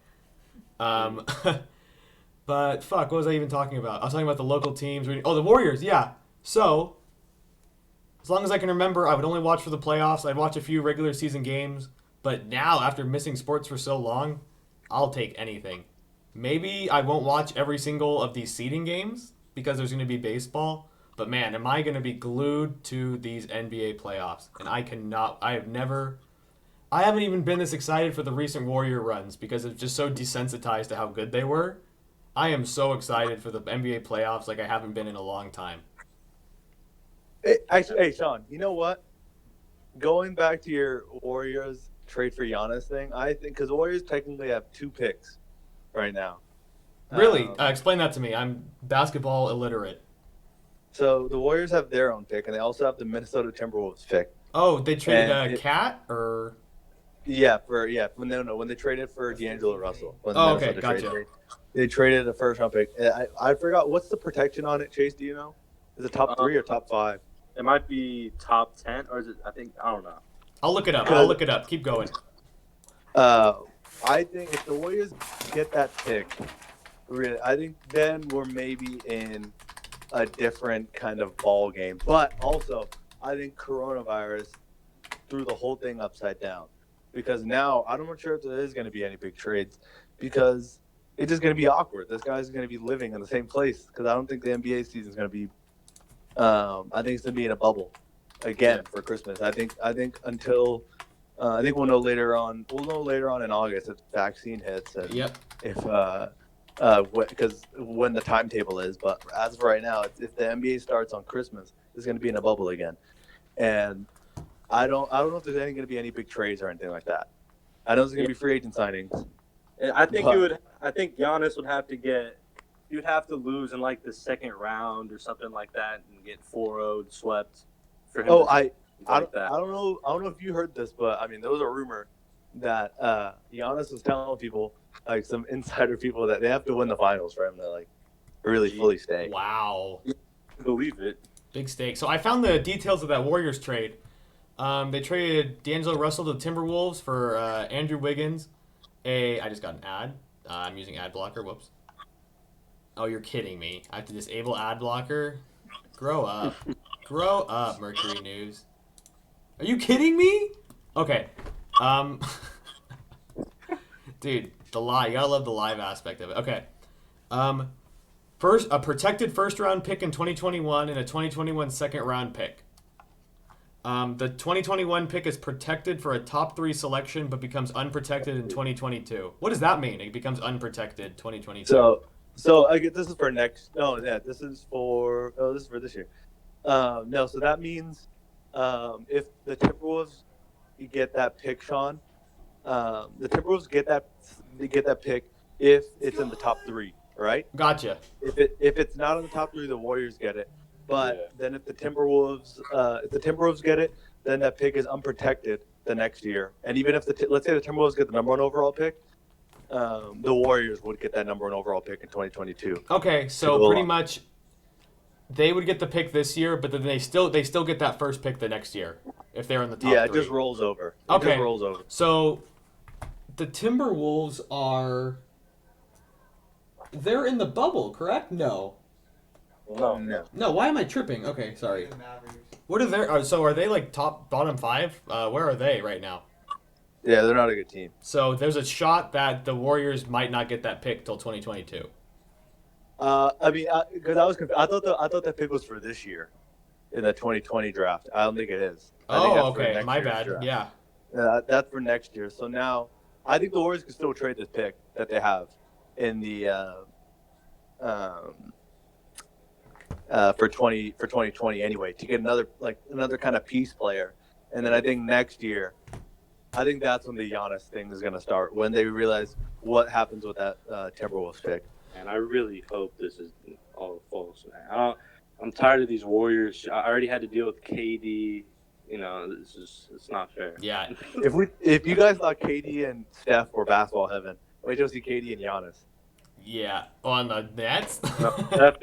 [SPEAKER 1] But fuck, what was I even talking about? I was talking about the local teams. Oh, the Warriors, yeah. So, as long as I can remember, I would only watch for the playoffs. I'd watch a few regular season games. But now, after missing sports for so long, I'll take anything. Maybe I won't watch every single of these seeding games because there's going to be baseball. But man, am I going to be glued to these NBA playoffs? And I haven't even been this excited for the recent Warrior runs because it's just so desensitized to how good they were. I am so excited for the NBA playoffs like I haven't been in a long time.
[SPEAKER 4] Hey, Sean, you know what? Going back to your Warriors trade for Giannis thing, I think because Warriors technically have 2 picks right now.
[SPEAKER 1] Really? Explain that to me. I'm basketball illiterate.
[SPEAKER 4] So the Warriors have their own pick, and they also have the Minnesota Timberwolves pick.
[SPEAKER 1] Oh, they traded Cat or?
[SPEAKER 4] Yeah, when they traded for D'Angelo Russell.
[SPEAKER 1] Okay, gotcha.
[SPEAKER 4] They traded a first-round pick. I forgot what's the protection on it. Chase, do you know? Is it top 3 or top 5?
[SPEAKER 3] It might be top 10, or is it? I don't know.
[SPEAKER 1] I'll look it up. Keep going.
[SPEAKER 4] I think if the Warriors get that pick, really, I think then we're maybe in a different kind of ball game. But also, I think coronavirus threw the whole thing upside down because now I'm not sure if there is going to be any big trades because it's just going to be awkward. This guy's going to be living in the same place because I don't think the NBA season is going to be. I think it's going to be in a bubble again for Christmas. I think until. I think we'll know later on. We'll know later on in August if the vaccine hits and if because when the timetable is. But as of right now, if the NBA starts on Christmas, it's going to be in a bubble again, and I don't know if there's going to be any big trades or anything like that. I know there's going to be free agent signings.
[SPEAKER 3] I think I think Giannis would have to get. You'd have to lose in like the second round or something like that and get 4-0'd swept for him.
[SPEAKER 4] I don't know if you heard this, but I mean, there was a rumor that Giannis was telling people, like some insider people, that they have to win the finals for him to really fully stay.
[SPEAKER 1] Wow,
[SPEAKER 3] believe it.
[SPEAKER 1] Big stake. So I found the details of that Warriors trade. They traded D'Angelo Russell to the Timberwolves for Andrew Wiggins. I just got an ad. I'm using ad blocker. Whoops. Oh, you're kidding me. I have to disable ad blocker? Grow up. Grow up, Mercury News. Are you kidding me? Okay. Dude, the live. You gotta love the live aspect of it. Okay. First, a protected first-round pick in 2021 and a 2021 second-round pick. The 2021 pick is protected for a top 3 selection, but becomes unprotected in 2022. What does that mean? It becomes unprotected 2022.
[SPEAKER 4] So I get this is for next. No, yeah, this is for. Oh, this is for this year. No, so that means if the Timberwolves get that pick, Sean, the Timberwolves get that pick if it's in the top 3, right?
[SPEAKER 1] Gotcha.
[SPEAKER 4] If it's not in the top 3, the Warriors get it. But then if the Timberwolves get it, then that pick is unprotected the next year. And even if let's say the Timberwolves get the number 1 overall pick, the Warriors would get that number 1 overall pick in 2022.
[SPEAKER 1] Okay, so pretty much they would get the pick this year, but then they still get that first pick the next year if they're in the top 3.
[SPEAKER 4] Yeah, it just rolls over.
[SPEAKER 1] Okay.
[SPEAKER 4] Just rolls over.
[SPEAKER 1] So the Timberwolves they're in the bubble, correct? No. No, why am I tripping? Okay, sorry. What are their so are they like bottom 5? Where are they right now?
[SPEAKER 4] Yeah, they're not a good team.
[SPEAKER 1] So there's a shot that the Warriors might not get that pick till 2022.
[SPEAKER 4] I mean, because I thought that pick was for this year, in the 2020 draft. I don't think it is.
[SPEAKER 1] Oh, okay, my bad. Draft. Yeah.
[SPEAKER 4] That's for next year. So now, I think the Warriors can still trade this pick that they have in the for 2020 anyway to get another kind of piece player, and then I think next year. I think that's when the Giannis thing is going to start, when they realize what happens with that Timberwolves pick.
[SPEAKER 5] And I really hope this is all false, man. I'm tired of these Warriors. I already had to deal with KD. You know, it's not fair.
[SPEAKER 1] Yeah.
[SPEAKER 4] If you guys thought KD and Steph were basketball heaven, wait till you see KD and Giannis.
[SPEAKER 1] Yeah, on the Nets.
[SPEAKER 5] No, Steph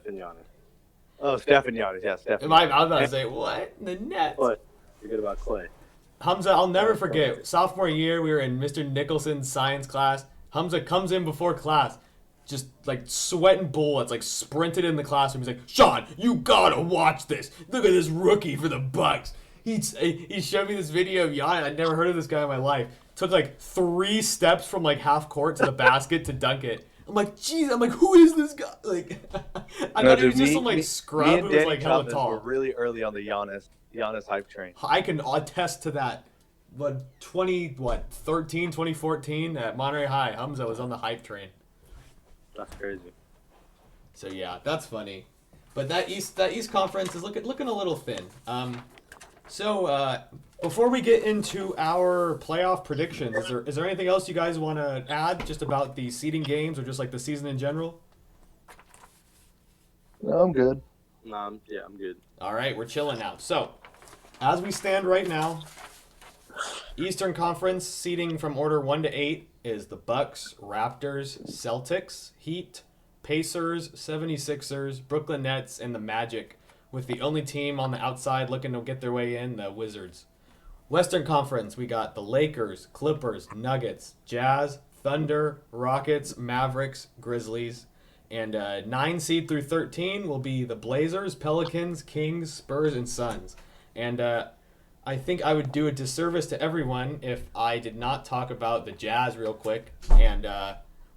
[SPEAKER 5] and Giannis.
[SPEAKER 4] Oh, Steph and Giannis, yeah, Steph.
[SPEAKER 1] I was about to say what? The Nets.
[SPEAKER 5] But forget about Clay.
[SPEAKER 1] Hamza, I'll never forget. Sophomore year, we were in Mr. Nicholson's science class. Hamza comes in before class, just like sweating bullets, like sprinted in the classroom. He's like, "Sean, you gotta watch this. Look at this rookie for the Bucks." He showed me this video of Giannis. I'd never heard of this guy in my life. Took like 3 steps from like half court to the basket to dunk it. I'm like, geez. I'm like, who is this guy? Like, I thought he was just some like scrub who was like hella tall.
[SPEAKER 4] We're really early on the Giannis hype train.
[SPEAKER 1] I can attest to that. 2014 at Monterey High, Humza was on the hype train.
[SPEAKER 5] That's crazy.
[SPEAKER 1] So yeah, that's funny. But that East Conference is looking a little thin. So before we get into our playoff predictions, is there anything else you guys want to add just about the seeding games or just like the season in general?
[SPEAKER 4] No, I'm good.
[SPEAKER 5] No, I'm good.
[SPEAKER 1] All right, we're chilling now. So, as we stand right now, Eastern Conference seeding from order 1 to 8 is the Bucks, Raptors, Celtics, Heat, Pacers, 76ers, Brooklyn Nets, and the Magic, with the only team on the outside looking to get their way in, the Wizards. Western Conference, we got the Lakers, Clippers, Nuggets, Jazz, Thunder, Rockets, Mavericks, Grizzlies. And 9 seed through 13 will be the Blazers, Pelicans, Kings, Spurs, and Suns. And I think I would do a disservice to everyone if I did not talk about the Jazz real quick and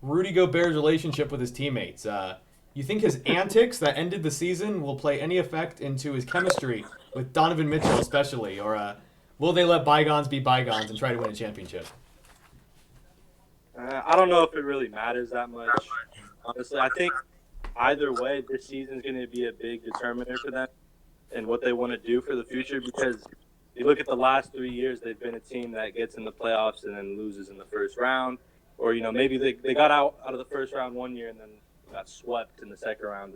[SPEAKER 1] Rudy Gobert's relationship with his teammates. You think his antics that ended the season will play any effect into his chemistry with Donovan Mitchell especially? Or will they let bygones be bygones and try to win a championship?
[SPEAKER 5] I don't know if it really matters that much. Honestly, I think either way, this season is going to be a big determiner for them and what they want to do for the future, because you look at the last 3 years, they've been a team that gets in the playoffs and then loses in the first round. Or, you know, maybe they got out of the first round one year and then got swept in the second round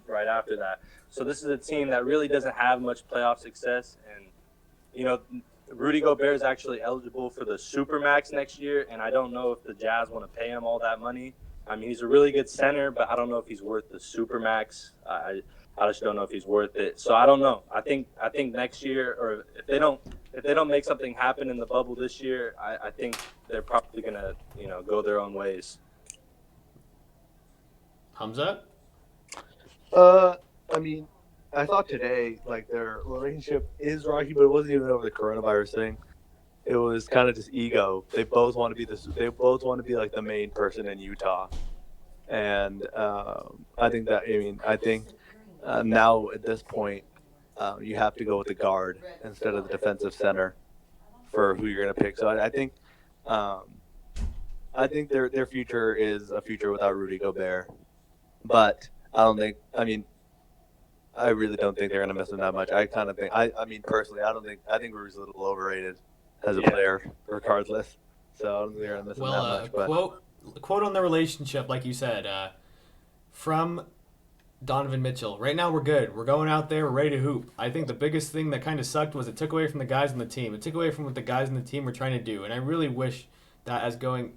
[SPEAKER 5] right after that. So this is a team that really doesn't have much playoff success. And, you know, Rudy Gobert is actually eligible for the Supermax next year, and I don't know if the Jazz want to pay him all that money. I mean, he's a really good center, but I don't know if he's worth the Supermax. I just don't know if he's worth it. So I don't know. I think next year, or if they don't make something happen in the bubble this year, I think they're probably gonna go their own ways.
[SPEAKER 1] Hamza?
[SPEAKER 4] I mean, I thought today like their relationship is rocky, but it wasn't even over the coronavirus thing. It was kind of just ego. They both want to be this. They both want to be like the main person in Utah, and I think that. I think now at this point, you have to go with the guard instead of the defensive center for who you're going to pick. So um, I think their future is a future without Rudy Gobert, but I don't think. I really don't think they're going to miss him that much. I kind of think. Personally, I don't think. I think Rudy's a little overrated as a player, regardless. So I don't think they're going to miss him that much. But
[SPEAKER 1] quote on the relationship, like you said, from Donovan Mitchell. Right now we're good. We're going out there. We're ready to hoop. I think the biggest thing that kind of sucked was it took away from the guys on the team. It took away from what the guys on the team were trying to do, and I really wish that as going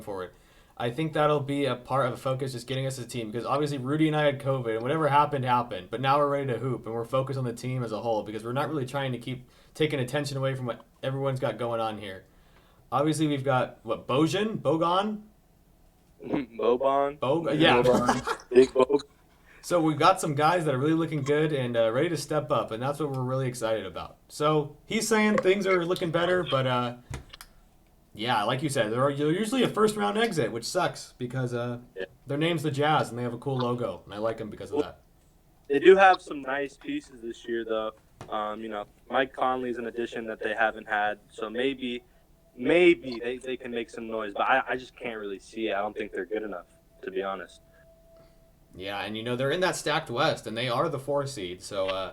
[SPEAKER 1] forward. I think that'll be a part of a focus, just getting us as a team, because obviously Rudy and I had COVID, and whatever happened, happened. But now we're ready to hoop, and we're focused on the team as a whole, because we're not really trying to keep taking attention away from what everyone's got going on here. Obviously, we've got, Bojan?
[SPEAKER 5] Boban.
[SPEAKER 1] Yeah.
[SPEAKER 5] Boban. Big Bob.
[SPEAKER 1] So we've got some guys that are really looking good and ready to step up, and that's what we're really excited about. So he's saying things are looking better, but yeah, like you said, they're usually a first-round exit, which sucks because their name's the Jazz, and they have a cool logo, and I like them because of that.
[SPEAKER 5] They do have some nice pieces this year, though. Mike Conley's an addition that they haven't had, so maybe they can make some noise, but I just can't really see it. I don't think they're good enough, to be honest.
[SPEAKER 1] Yeah, and they're in that stacked West, and they are the 4 seed, so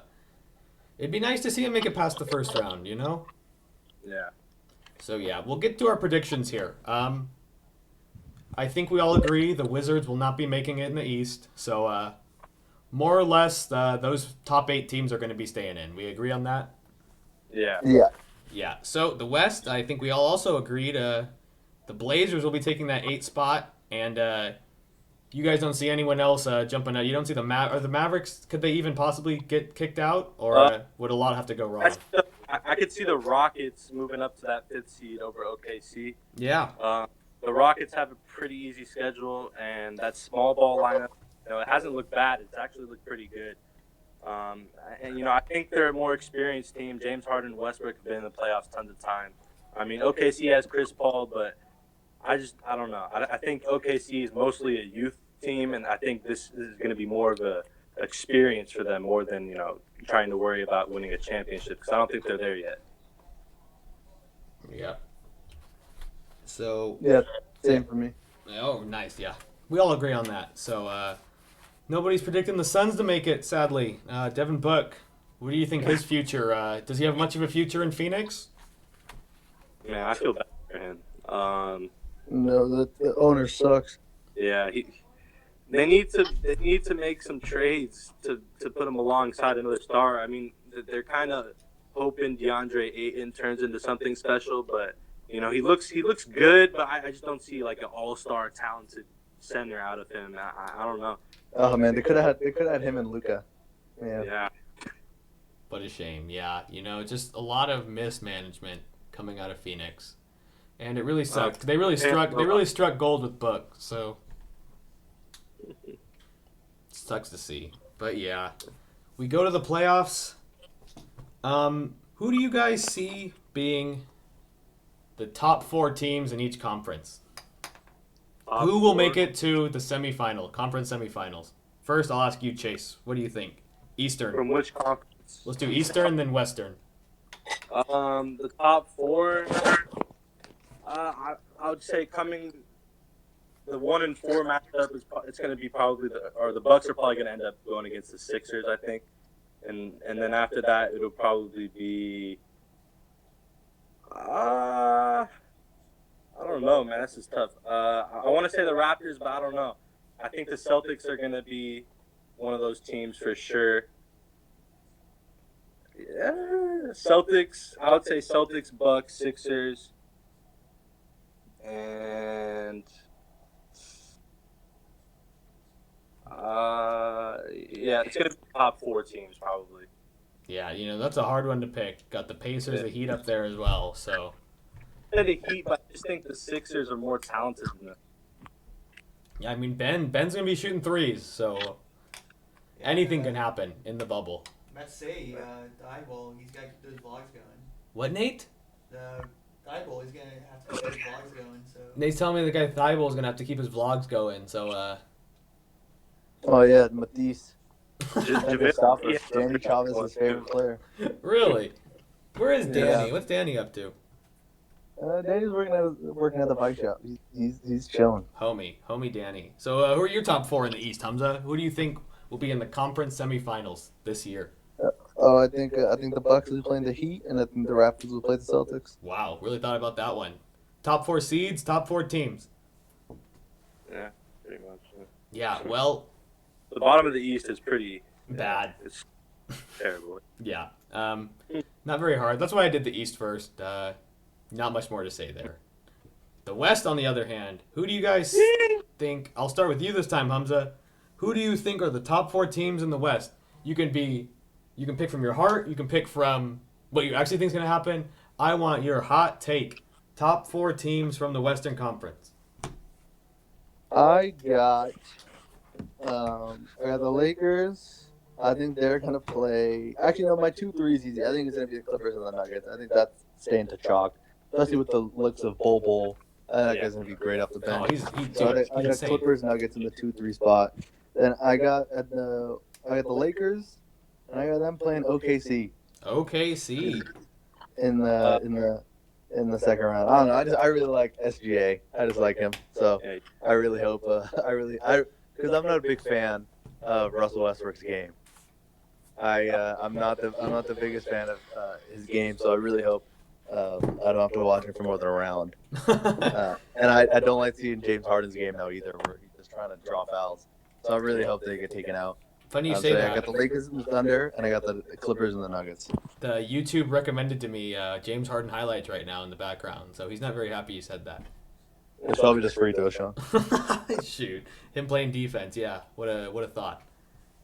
[SPEAKER 1] it'd be nice to see them make it past the first round,
[SPEAKER 5] Yeah.
[SPEAKER 1] So yeah, we'll get to our predictions here. I think we all agree the Wizards will not be making it in the East, so more or less those top 8 teams are going to be staying in. We agree on that?
[SPEAKER 5] Yeah.
[SPEAKER 1] Yeah. So the West, I think we all also agreed the Blazers will be taking that 8 spot, and you guys don't see anyone else jumping out. You don't see the Mavericks. Could they even possibly get kicked out, or would a lot have to go wrong?
[SPEAKER 5] I could see the Rockets moving up to that 5th seed over OKC.
[SPEAKER 1] Yeah.
[SPEAKER 5] The Rockets have a pretty easy schedule, and that small ball lineup, it hasn't looked bad. It's actually looked pretty good. I think they're a more experienced team. James Harden and Westbrook have been in the playoffs tons of time. OKC has Chris Paul, but I don't know. I think OKC is mostly a youth team, and I think this is going to be more of a experience for them more than, trying to worry about winning a championship, because I don't think they're there yet.
[SPEAKER 1] Yeah. So.
[SPEAKER 4] Yeah, same for me.
[SPEAKER 1] Oh, nice. Yeah, we all agree on that. So nobody's predicting the Suns to make it. Sadly, Devin Book. What do you think his future? Does he have much of a future in Phoenix?
[SPEAKER 5] Man, I feel bad for him.
[SPEAKER 4] No, the owner sucks.
[SPEAKER 5] Yeah, they need to make some trades to put him alongside another star. They're kind of hoping DeAndre Ayton turns into something special, but he looks good, but I just don't see like an all-star talented center out of him. I don't know.
[SPEAKER 4] Oh man, they could have had him and Luka.
[SPEAKER 5] Yeah.
[SPEAKER 1] What a shame. Yeah, just a lot of mismanagement coming out of Phoenix, and it really sucked. They really struck gold with Book. So. Sucks to see. But yeah. We go to the playoffs. Who do you guys see being the top 4 teams in each conference? Who will make it to the conference semifinals? First, I'll ask you, Chase. What do you think? Eastern.
[SPEAKER 5] From which conference?
[SPEAKER 1] Let's do Eastern, then Western.
[SPEAKER 5] The top 4, I would say coming... The 1 and 4 matchup it's going to be probably the Bucks are probably going to end up going against the Sixers, I think, and then after that it'll probably be I don't know, man. This is tough. I want to say the Raptors, but I don't know. I think the Celtics are going to be one of those teams for sure. Yeah, Celtics. I would say Celtics, Bucks, Sixers, and. It's going to be top 4 teams probably.
[SPEAKER 1] Yeah, that's a hard one to pick. Got the Pacers, the Heat up there as well, so.
[SPEAKER 5] The Heat, but I just think the Sixers are more talented than them.
[SPEAKER 1] Yeah, I mean Ben's gonna be shooting threes, so anything can happen in the bubble.
[SPEAKER 6] Let's say Thibault, he's got to keep those vlogs going.
[SPEAKER 1] What, Nate?
[SPEAKER 6] The Thibault, he's gonna have to keep those vlogs going. So
[SPEAKER 1] Nate's telling me the guy Thibault is gonna have to keep his vlogs going. So
[SPEAKER 4] Oh yeah, Matisse.
[SPEAKER 5] JaVale,
[SPEAKER 4] Danny Chavez' favorite player.
[SPEAKER 1] really, where is Danny?
[SPEAKER 4] Yeah.
[SPEAKER 1] What's Danny up to?
[SPEAKER 4] Danny's working at the bike shop. He's chilling.
[SPEAKER 1] Homie Danny. So who are your top 4 in the East, Humza? Who do you think will be in the conference semifinals this year?
[SPEAKER 4] Oh, I think the Bucks will be playing the Heat, and I think the Raptors will play the Celtics.
[SPEAKER 1] Wow, really thought about that one. Top 4 seeds, top 4 teams.
[SPEAKER 5] Yeah, pretty much.
[SPEAKER 1] Yeah, well,
[SPEAKER 5] The bottom of the East is pretty
[SPEAKER 1] bad.
[SPEAKER 5] It's terrible.
[SPEAKER 1] Yeah, not very hard. That's why I did the East first. Not much more to say there. The West, on the other hand, who do you guys think? I'll start with you this time, Humza. Who do you think are the top 4 teams in the West? You can pick from your heart. You can pick from what you actually think is going to happen. I want your hot take. Top 4 teams from the Western Conference.
[SPEAKER 4] I got the Lakers. I think they're gonna play. Actually, no, my 2-3 is easy. I think it's gonna be the Clippers and the Nuggets. I think that's staying to chalk, especially with the looks of Bol. That guy's gonna be great off the
[SPEAKER 1] Oh,
[SPEAKER 4] bench. So I got
[SPEAKER 1] insane.
[SPEAKER 4] Clippers, Nuggets in the 2-3 spot. Then I got the Lakers, and I got them playing OKC
[SPEAKER 1] OKC.
[SPEAKER 4] in the second round. I don't know. I really like SGA. I just like him. So I really hope. Because I'm not a big fan of Russell Westbrook's game. I'm not the biggest fan of his game. So I really hope I don't have to watch him for more than a round. And I don't like seeing James Harden's game now either, where he's just trying to draw fouls. So I really hope they get taken out.
[SPEAKER 1] Funny you say
[SPEAKER 4] So
[SPEAKER 1] that.
[SPEAKER 4] I got the Lakers and the Thunder, and I got the Clippers and the Nuggets.
[SPEAKER 1] The YouTube recommended to me James Harden highlights right now in the background, so he's not very happy you said that.
[SPEAKER 4] It's probably just free throws, Sean.
[SPEAKER 1] Shoot, him playing defense, yeah. What a thought.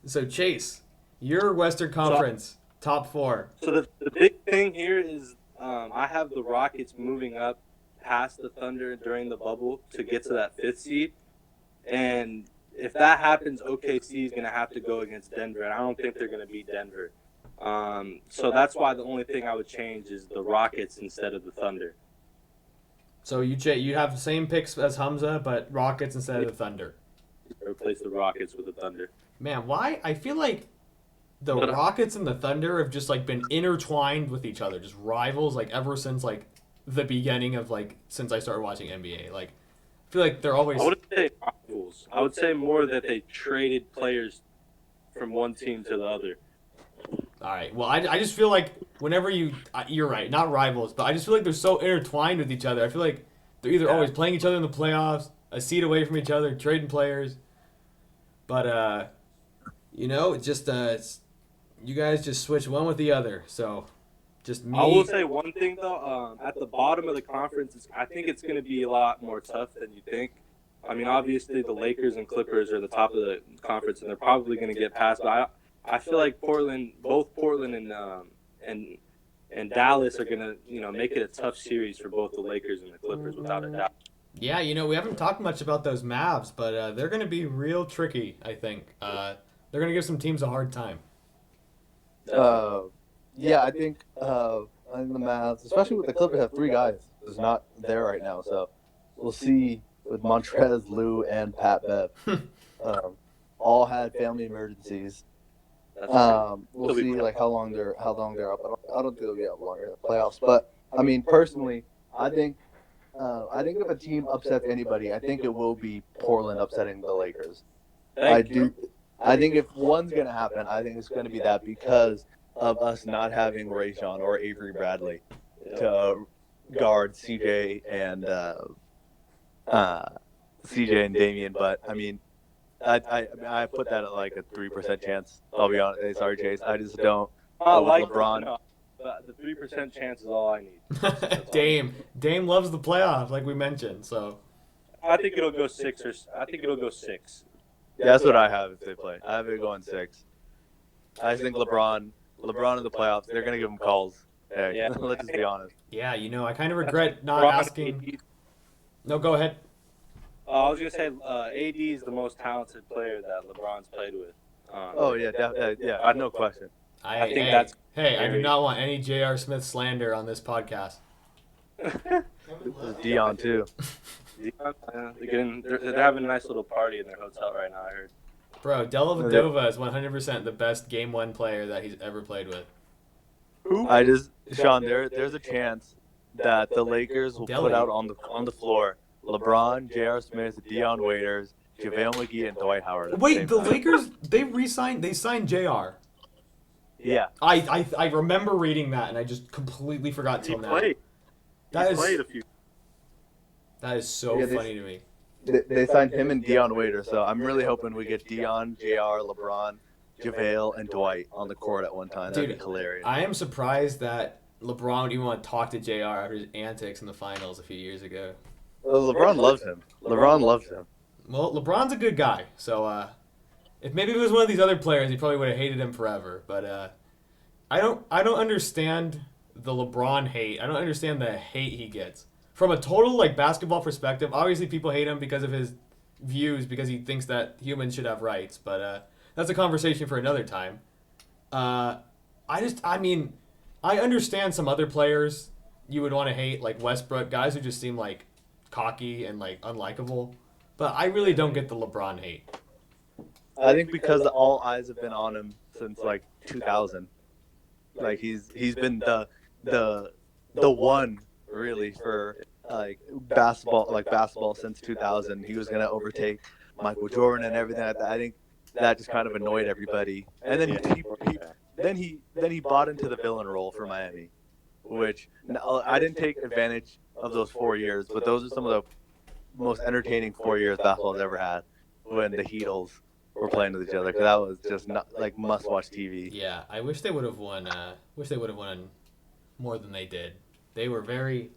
[SPEAKER 1] So Chase, your Western Conference top 4.
[SPEAKER 5] So the big thing here is I have the Rockets moving up past the Thunder during the bubble to get to that 5th seed, and if that happens, OKC is going to have to go against Denver, and I don't think they're going to beat Denver. So that's why the only thing I would change is the Rockets instead of the Thunder.
[SPEAKER 1] So you have the same picks as Humza, but Rockets instead of the Thunder.
[SPEAKER 5] Replace the Rockets with the Thunder.
[SPEAKER 1] Man, why? I feel like the Rockets and the Thunder have just like been intertwined with each other, just rivals like ever since like the beginning of like since I started watching NBA. Like I feel like they're always.
[SPEAKER 5] I wouldn't say rivals. I would say more that they traded players from one team to the other.
[SPEAKER 1] All right. Well, I just feel like whenever you're right, not rivals, but I just feel like they're so intertwined with each other. I feel like they're either always playing each other in the playoffs, a seat away from each other, trading players. But it's you guys just switch one with the other. So just me.
[SPEAKER 5] I will say one thing though. At the bottom of the conference, I think it's going to be a lot more tough than you think. I mean, obviously the Lakers and Clippers are the top of the conference, and they're probably going to get past. But I feel like both Portland and Dallas are going to make it a tough series for both the Lakers and the Clippers without a doubt.
[SPEAKER 1] Yeah, we haven't talked much about those Mavs, but they're going to be real tricky, I think. They're going to give some teams a hard time.
[SPEAKER 4] Yeah, I think the Mavs, especially with the Clippers, have 3 guys who's not there right now. So we'll see with Montrez, Lou, and Pat Bev. All had family emergencies. We'll see like how long they're up. I don't think they'll be up longer in the playoffs. But I mean, personally, I think if a team upsets anybody, I think it will be Portland upsetting the Lakers. I think if one's gonna happen, I think it's gonna be that because of us not having Rayshon or Avery Bradley to guard CJ and Damian. But I mean, I put that at like a 3% chance. I'll be honest. Sorry, Chase. I just don't.
[SPEAKER 5] Like
[SPEAKER 4] LeBron.
[SPEAKER 5] No, the 3% chance is all I need.
[SPEAKER 1] Dame loves the playoffs, like we mentioned. So
[SPEAKER 5] I think it'll go 6 I think it'll go 6.
[SPEAKER 4] Yeah, that's what I have if they play. I have it going 6. I just think LeBron in the playoffs, they're gonna give him calls. Hey,
[SPEAKER 5] Yeah.
[SPEAKER 4] let's just be honest.
[SPEAKER 1] yeah, I kind of regret not asking. No, go ahead.
[SPEAKER 5] I was gonna say AD is the most talented player that LeBron's played with.
[SPEAKER 2] Yeah, no question.
[SPEAKER 5] I think that's
[SPEAKER 1] I do not want any J.R. Smith slander on this podcast.
[SPEAKER 2] Dion too.
[SPEAKER 5] They're having a nice little party in their hotel right now. I heard.
[SPEAKER 1] Bro, Dellavedova is 100% the best Game 1 player that he's ever played with.
[SPEAKER 2] Who? Sean, there's a chance that the Lakers will put out on the floor LeBron, J.R. Smith, Dion Waiters, JaVale McGee, and Dwight Howard.
[SPEAKER 1] Wait, the Lakers, they signed JR.
[SPEAKER 2] Yeah.
[SPEAKER 1] I remember reading that, and I just completely forgot till now.
[SPEAKER 5] He played a few.
[SPEAKER 1] That is so funny to me.
[SPEAKER 2] They signed him and Dion Waiters, so I'm really hoping we get Dion, JR, LeBron, JaVale, and Dwight on the court at one time. That'd be hilarious.
[SPEAKER 1] I am surprised that LeBron would even want to talk to JR after his antics in the finals a few years ago.
[SPEAKER 2] Well, LeBron loves him.
[SPEAKER 1] Well, LeBron's a good guy, so if maybe it was one of these other players, he probably would have hated him forever. But I don't understand the LeBron hate. I don't understand the hate he gets. From a total basketball perspective, obviously people hate him because of his views, because he thinks that humans should have rights. But that's a conversation for another time. I understand some other players you would want to hate, like Westbrook, guys who just seem like cocky and unlikable. But I really don't get the LeBron hate.
[SPEAKER 2] I think because all eyes have been on him since 2000. He's been the one really for basketball since 2000. He was gonna overtake Michael Jordan and everything like that. I think that just kind of annoyed everybody. And then he bought into the villain role for Miami, which I didn't take advantage of those 4 years, but those are some of the most entertaining 4 years basketball's ever had when the Heatles were playing with each other, because that was just not must-watch TV.
[SPEAKER 1] Yeah, I wish they would have won. Wish they would have won more than they did. They were very.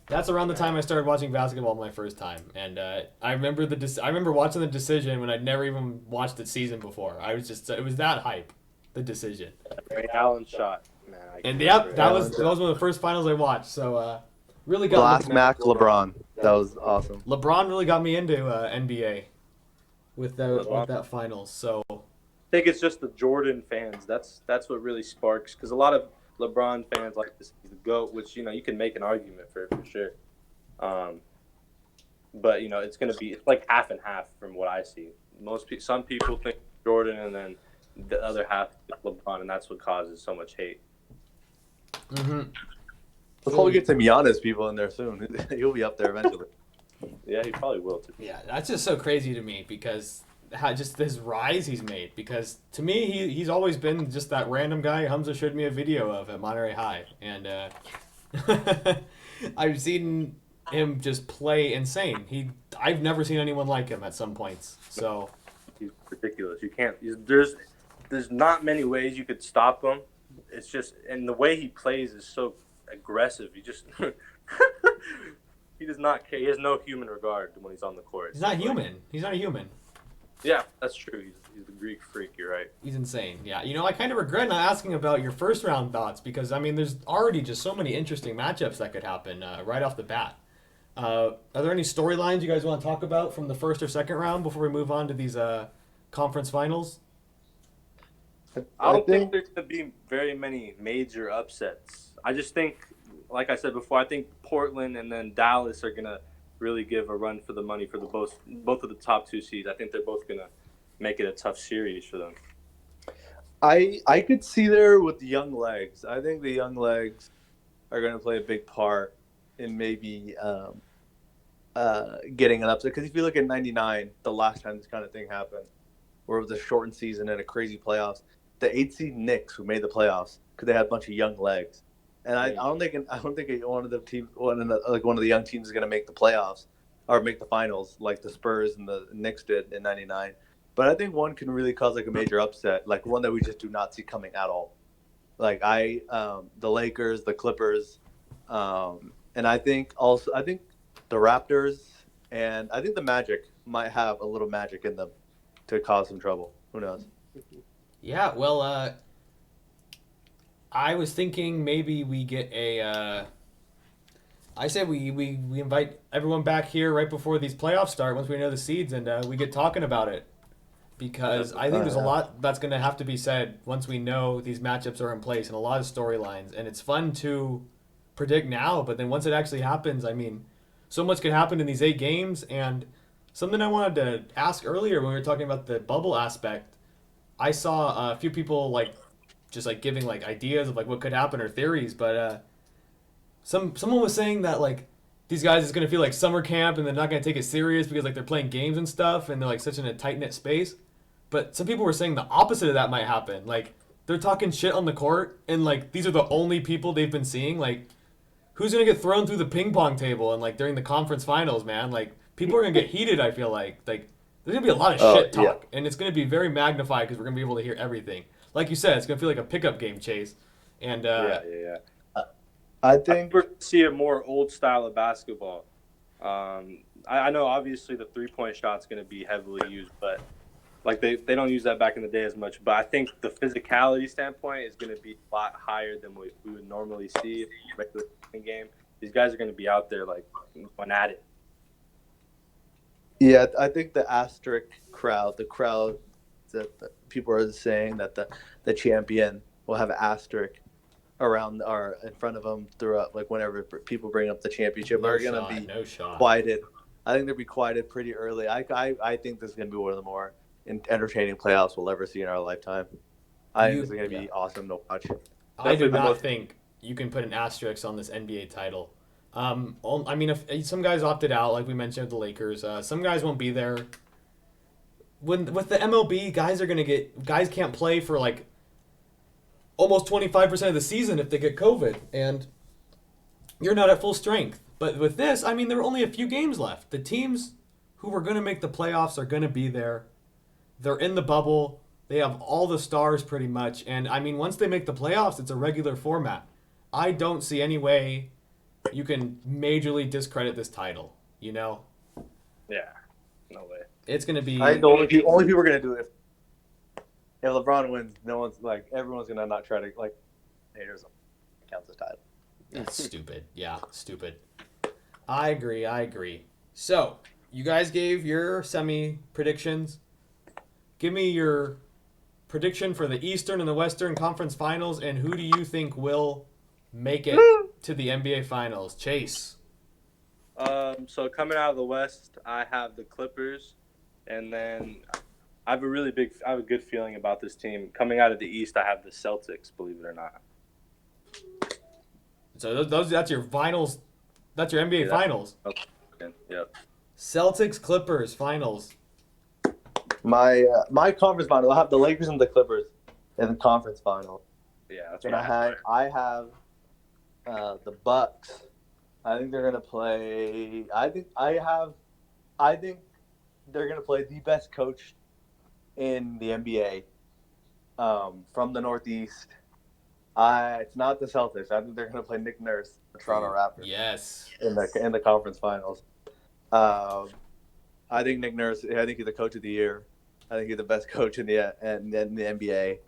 [SPEAKER 1] That's around the time I started watching basketball my first time, and I remember I remember watching the decision when I'd never even watched the season before. I was just it was that hype, the decision.
[SPEAKER 5] Ray Allen shot, man.
[SPEAKER 1] And that was one of the first finals I watched. So really got
[SPEAKER 2] Glass Mac LeBron. That was awesome.
[SPEAKER 1] LeBron really got me into NBA with that finals. So
[SPEAKER 5] I think it's just the Jordan fans. That's what really sparks, because a lot of LeBron fans like this. He's the GOAT, which you can make an argument for sure. But it's gonna be half and half from what I see. Some people think Jordan, and then the other half LeBron, and that's what causes so much hate.
[SPEAKER 1] Mm-hmm.
[SPEAKER 2] Let's hope we get some Giannis people in there soon. He'll be up there eventually.
[SPEAKER 5] Yeah, he probably will too.
[SPEAKER 1] Yeah, that's just so crazy to me, because just this rise he's made. Because to me, he's always been just that random guy Humza showed me a video of at Monterey High, and I've seen him just play insane. I've never seen anyone like him at some points. So
[SPEAKER 5] he's ridiculous. You can't. There's not many ways you could stop him. It's just, and the way he plays is so aggressive. He just he does not care. He has no human regard when he's on the court.
[SPEAKER 1] He's not human. He's not a human.
[SPEAKER 5] Yeah, that's true. He's a Greek freak. You're right.
[SPEAKER 1] He's insane. Yeah, I kind of regret not asking about your first round thoughts, because there's already just so many interesting matchups that could happen right off the bat. Are there any storylines you guys want to talk about from the first or second round before we move on to these conference finals?
[SPEAKER 5] I don't think there's going to be very many major upsets. I just think, like I said before, I think Portland and then Dallas are going to really give a run for the money for both of the top two seeds. I think they're both going to make it a tough series for them.
[SPEAKER 2] I could see there with the young legs. I think the young legs are going to play a big part in maybe getting an upset. Because if you look at 99, the last time this kind of thing happened, where it was a shortened season and a crazy playoffs, the 8 seed Knicks who made the playoffs because they had a bunch of young legs, and I don't think one of the young teams is going to make the playoffs or make the finals like the Spurs and the Knicks did in 99. But I think one can really cause a major upset, one that we just do not see coming at all. The Lakers, the Clippers, and I think the Raptors, and I think the Magic might have a little magic in them to cause some trouble. Who knows?
[SPEAKER 1] Yeah, well, I was thinking maybe we get a I say we invite everyone back here right before these playoffs start, once we know the seeds, and we get talking about it. Because I think there's a lot that's going to have to be said once we know these matchups are in place and a lot of storylines. And it's fun to predict now, but then once it actually happens, I mean, so much could happen in these 8 games. And something I wanted to ask earlier when we were talking about the bubble aspect, I saw a few people just giving ideas of what could happen or theories, but someone was saying that these guys is going to feel like summer camp and they're not going to take it serious because they're playing games and stuff and they're such in a tight knit space. But some people were saying the opposite of that might happen. They're talking shit on the court, and these are the only people they've been seeing. Who's gonna get thrown through the ping pong table and during the conference finals, man? People are gonna get heated. I feel like there's gonna be a lot of shit talk, and it's gonna be very magnified because we're gonna be able to hear everything. Like you said, it's gonna feel like a pickup game, Chase. And
[SPEAKER 4] I think
[SPEAKER 5] we're gonna see a more old style of basketball. I know obviously the 3-point shot's gonna be heavily used, but they don't use that back in the day as much, but I think the physicality standpoint is going to be a lot higher than we would normally see in a regular game. These guys are going to be out there going at it.
[SPEAKER 4] Yeah, I think the asterisk crowd, the crowd that people are saying that the champion will have an asterisk around or in front of them throughout, whenever people bring up the championship, are going to be quieted. I think they'll be quieted pretty early. I think this is going to be one of the more entertaining playoffs we'll ever see in our lifetime. I think it's going to be awesome to watch.
[SPEAKER 1] I do not think you can put an asterisk on this NBA title. I mean, if some guys opted out, like we mentioned with the Lakers, some guys won't be there. With the MLB, guys can't play for almost 25% of the season if they get COVID, and you're not at full strength. But with this, I mean, there are only a few games left. The teams who are going to make the playoffs are going to be there. They're in the bubble. They have all the stars pretty much. And, I mean, once they make the playoffs, it's a regular format. I don't see any way you can majorly discredit this title, you know?
[SPEAKER 5] Yeah, no way.
[SPEAKER 1] It's going to be...
[SPEAKER 4] I think the only people are going to do it if LeBron wins. No one's, everyone's going to not try to, haters count the title.
[SPEAKER 1] That's stupid. Yeah, stupid. I agree. So, you guys gave your semi-predictions. Give me your prediction for the Eastern and the Western Conference Finals, and who do you think will make it to the NBA Finals? Chase.
[SPEAKER 5] So coming out of the West, I have the Clippers, and then I have a good feeling about this team. Coming out of the East, I have the Celtics, believe it or not.
[SPEAKER 1] So that's your finals. That's your NBA Finals.
[SPEAKER 5] Yep.
[SPEAKER 4] Celtics Clippers Finals. My conference final. I have the Lakers and the Clippers in the conference final.
[SPEAKER 5] Yeah, that's
[SPEAKER 4] and
[SPEAKER 5] right.
[SPEAKER 4] I have the Bucks. I think they're gonna play. I think they're gonna play the best coach in the NBA from the Northeast. It's not the Celtics. I think they're gonna play Nick Nurse, the Toronto Raptors.
[SPEAKER 1] Yes.
[SPEAKER 4] In the conference finals. I think Nick Nurse. I think he's the coach of the year. I think he's the best coach in the NBA.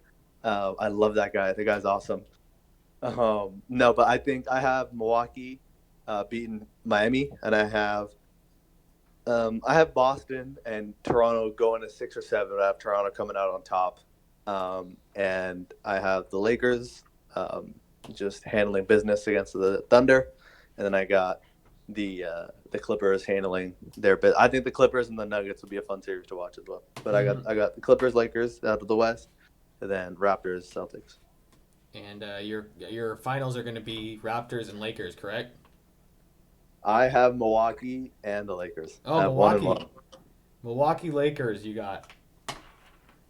[SPEAKER 4] I love that guy. The guy's awesome. No, but I think I have Milwaukee beating Miami, and I have Boston and Toronto going to 6 or 7. I have Toronto coming out on top, and I have the Lakers just handling business against the Thunder, and then I got the Clippers handling their bit. I think the Clippers and the Nuggets will be a fun series to watch as well. But I got the Clippers, Lakers out of the West, and then Raptors, Celtics.
[SPEAKER 1] And your finals are going to be Raptors and Lakers, correct?
[SPEAKER 4] I have Milwaukee and the Lakers.
[SPEAKER 1] Oh, Milwaukee. Milwaukee Lakers, you got.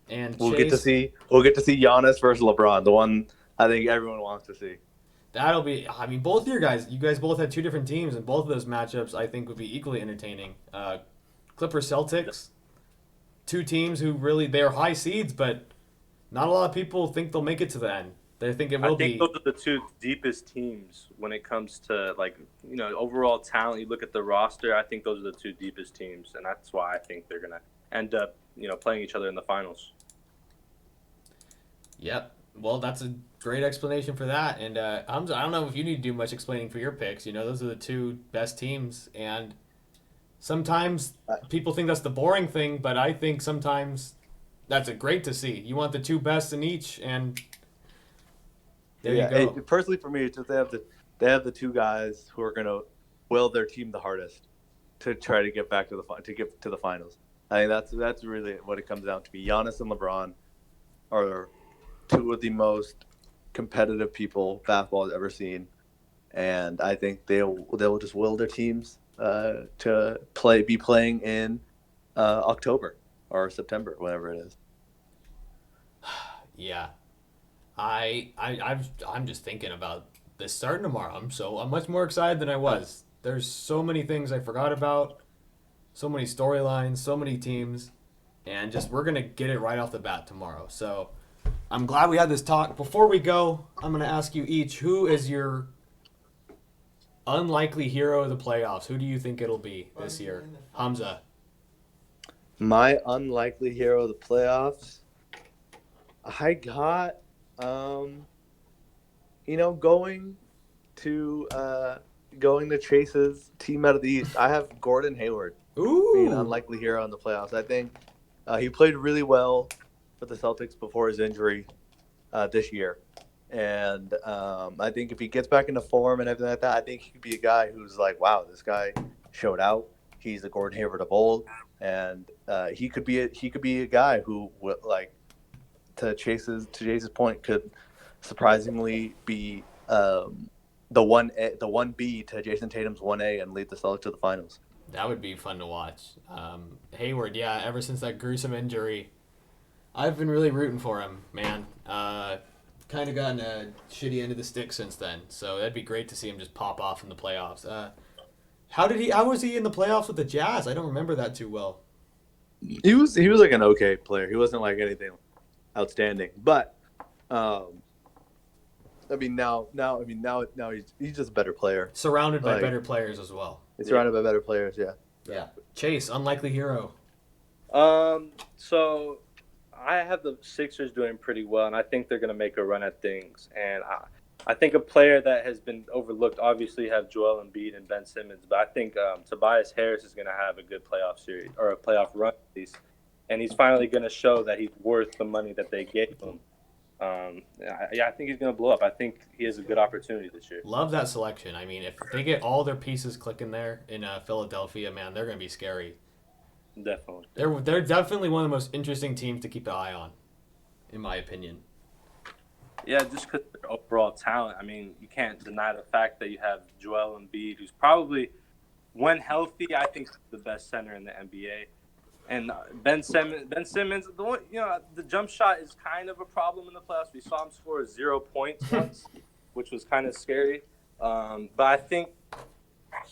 [SPEAKER 1] And
[SPEAKER 4] we'll get to see Giannis versus LeBron, the one I think everyone wants to see.
[SPEAKER 1] That'll be. I mean, both of you guys both had 2 different teams, and both of those matchups I think would be equally entertaining. Clippers Celtics, 2 teams who really they're high seeds, but not a lot of people think they'll make it to the end. They think it will be.
[SPEAKER 5] I think those are the 2 deepest teams when it comes to overall talent. You look at the roster. I think those are the 2 deepest teams, and that's why I think they're gonna end up playing each other in the finals.
[SPEAKER 1] Yep. Well, that's a great explanation for that. And Hamza, I don't know if you need to do much explaining for your picks. You know, those are the two best teams, and sometimes people think that's the boring thing, but I think sometimes that's a great to see. You want the two best in each, and there you go.
[SPEAKER 4] Personally, for me, it's just they have the two guys who are gonna will their team the hardest to try to get back to the finals. I think that's really what it comes down to. Be Giannis and LeBron are two of the most competitive people basketball has ever seen, and I think they'll just will their teams to be playing in October or September, whenever it is.
[SPEAKER 1] Yeah, I'm just thinking about this starting tomorrow. I'm much more excited than I was. There's so many things I forgot about, so many storylines, so many teams, and just we're gonna get it right off the bat tomorrow. So I'm glad we had this talk. Before we go, I'm gonna ask you each, who is your unlikely hero of the playoffs? Who do you think it'll be this year? Hamza.
[SPEAKER 4] My unlikely hero of the playoffs, I got, going to Chase's team out of the East. I have Gordon Hayward being an unlikely hero in the playoffs. I think he played really well for the Celtics before his injury this year. And I think if he gets back into form and everything like that, I think he could be a guy who's like, wow, this guy showed out. He's the Gordon Hayward of old. And he could be a guy who, like, to Chase's point, could surprisingly be the 1B to Jason Tatum's 1A and lead the Celtics to the finals.
[SPEAKER 1] That would be fun to watch. Hayward, yeah, ever since that gruesome injury, I've been really rooting for him, man. Kind of gotten a shitty end of the stick since then, so that'd be great to see him just pop off in the playoffs. How was he in the playoffs with the Jazz? I don't remember that too well.
[SPEAKER 4] He was like an okay player. He wasn't like anything outstanding, but now he's just a better player.
[SPEAKER 1] Surrounded by better players as well.
[SPEAKER 4] He's surrounded by better players, yeah.
[SPEAKER 1] Yeah. Chase, unlikely hero.
[SPEAKER 5] So I have the Sixers doing pretty well, and I think they're going to make a run at things. And I think a player that has been overlooked, obviously, have Joel Embiid and Ben Simmons, but I think Tobias Harris is going to have a good playoff series, or a playoff run at least. And he's finally going to show that he's worth the money that they gave him. I think he's going to blow up. I think he has a good opportunity this year.
[SPEAKER 1] Love that selection. I mean, if they get all their pieces clicking there in Philadelphia, man, they're going to be scary.
[SPEAKER 5] Definitely.
[SPEAKER 1] They're definitely one of the most interesting teams to keep an eye on, in my opinion.
[SPEAKER 5] Yeah, just because of their overall talent. I mean, you can't deny the fact that you have Joel Embiid, who's probably, when healthy, I think the best center in the NBA. And Ben Simmons, the jump shot is kind of a problem in the playoffs. We saw him score 0 points once, which was kind of scary. But I think,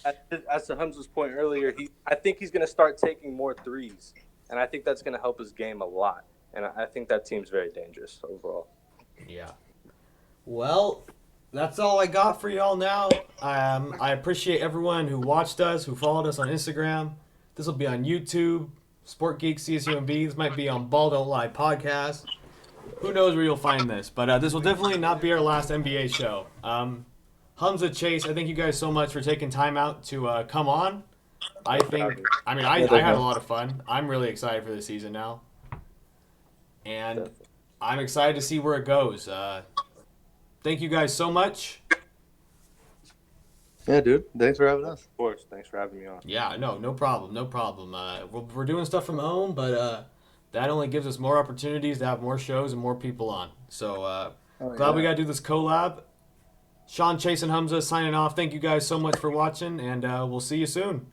[SPEAKER 5] as to Humza's point earlier, I think he's going to start taking more threes. And I think that's going to help his game a lot. And I think that team's very dangerous overall.
[SPEAKER 1] Yeah. Well, that's all I got for y'all now. I appreciate everyone who watched us, who followed us on Instagram. This will be on YouTube, Sport Geeks, CSUMB. This might be on Ball Don't Lie podcast. Who knows where you'll find this. But this will definitely not be our last NBA show. Humza, Chase, I thank you guys so much for taking time out to come on. I had a lot of fun. I'm really excited for the season now. And I'm excited to see where it goes. Thank you guys so much.
[SPEAKER 4] Yeah, dude. Thanks for having us.
[SPEAKER 5] Of course. Thanks for having me on.
[SPEAKER 1] Yeah, no problem. We're doing stuff from home, but that only gives us more opportunities to have more shows and more people on. So glad we got to do this collab. Sean, Chase, and Humza signing off. Thank you guys so much for watching, and we'll see you soon.